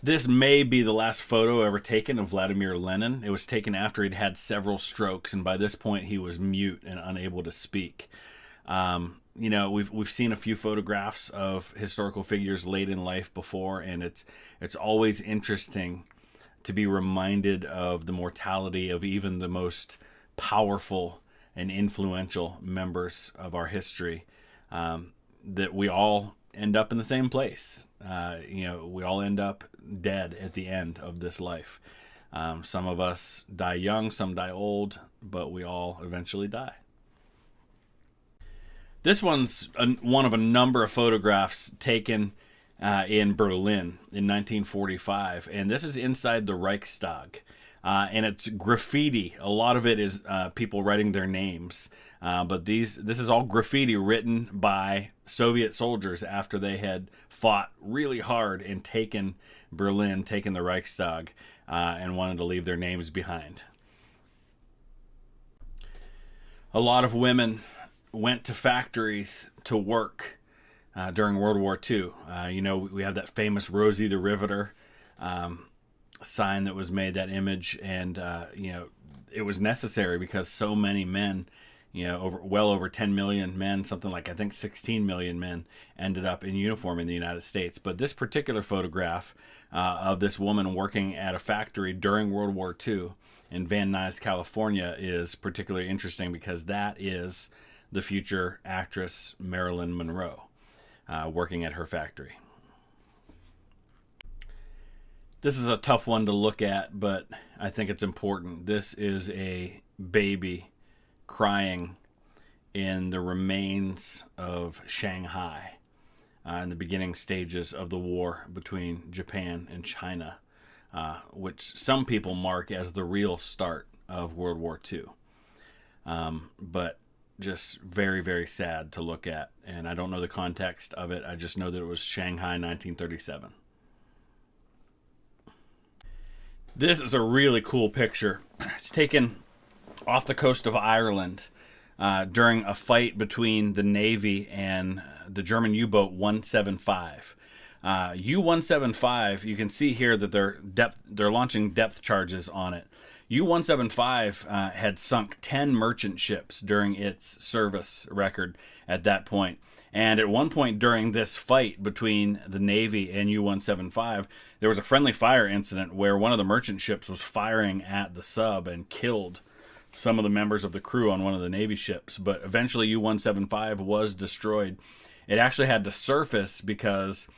This may be the last photo ever taken of Vladimir Lenin. It was taken after he'd had several strokes, and by this point he was mute and unable to speak. We've seen a few photographs of historical figures late in life before, and it's always interesting to be reminded of the mortality of even the most powerful and influential members of our history. That we all end up in the same place. We all end up dead at the end of this life. Some of us die young, some die old, but we all eventually die. This one's one of a number of photographs taken in Berlin in 1945, and this is inside the Reichstag. And it's graffiti. A lot of it is people writing their names. But this is all graffiti written by Soviet soldiers after they had fought really hard and taken Berlin, taken the Reichstag, and wanted to leave their names behind. A lot of women went to factories to work during World War II. We have that famous Rosie the Riveter sign that was made, that image, and it was necessary because so many men, well over 10 million men, something like I think 16 million men ended up in uniform in the United States. But this particular photograph of this woman working at a factory during World War II in Van Nuys, California is particularly interesting because that is the future actress Marilyn Monroe working at her factory. This is a tough one to look at, but I think it's important. This is a baby crying in the remains of Shanghai in the beginning stages of the war between Japan and China, which some people mark as the real start of World War II. But just very, very sad to look at. And I don't know the context of it. I just know that it was Shanghai 1937. This is a really cool picture. It's taken off the coast of Ireland during a fight between the Navy and the German U-boat 175. U-175, you can see here that they're launching depth charges on it. U-175 had sunk 10 merchant ships during its service record at that point. And at one point during this fight between the Navy and U-175, there was a friendly fire incident where one of the merchant ships was firing at the sub and killed some of the members of the crew on one of the Navy ships. But eventually U-175 was destroyed. It actually had to surface because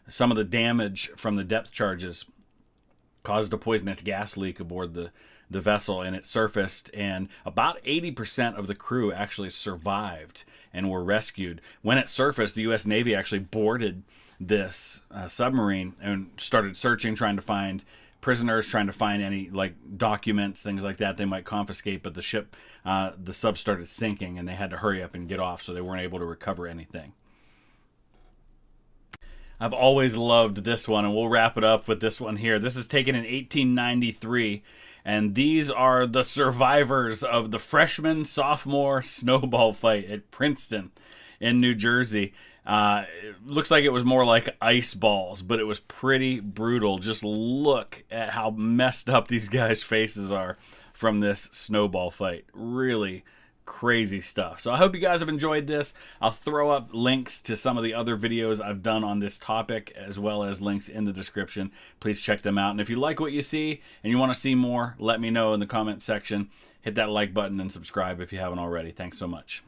some of the damage from the depth charges caused a poisonous gas leak aboard the vessel, and it surfaced, and about 80% of the crew actually survived and were rescued. When it surfaced, the U.S. Navy actually boarded this submarine and started searching, trying to find prisoners, trying to find any documents, things like that they might confiscate, but the sub started sinking, and they had to hurry up and get off, so they weren't able to recover anything. I've always loved this one, and we'll wrap it up with this one here. This is taken in 1893, and these are the survivors of the freshman-sophomore snowball fight at Princeton in New Jersey. It looks like it was more like ice balls, but it was pretty brutal. Just look at how messed up these guys' faces are from this snowball fight. Really crazy stuff. So I hope you guys have enjoyed this. I'll throw up links to some of the other videos I've done on this topic, as well as links in the description. Please check them out. And if you like what you see and you want to see more, let me know in the comment section. Hit that like button and subscribe if you haven't already. Thanks so much.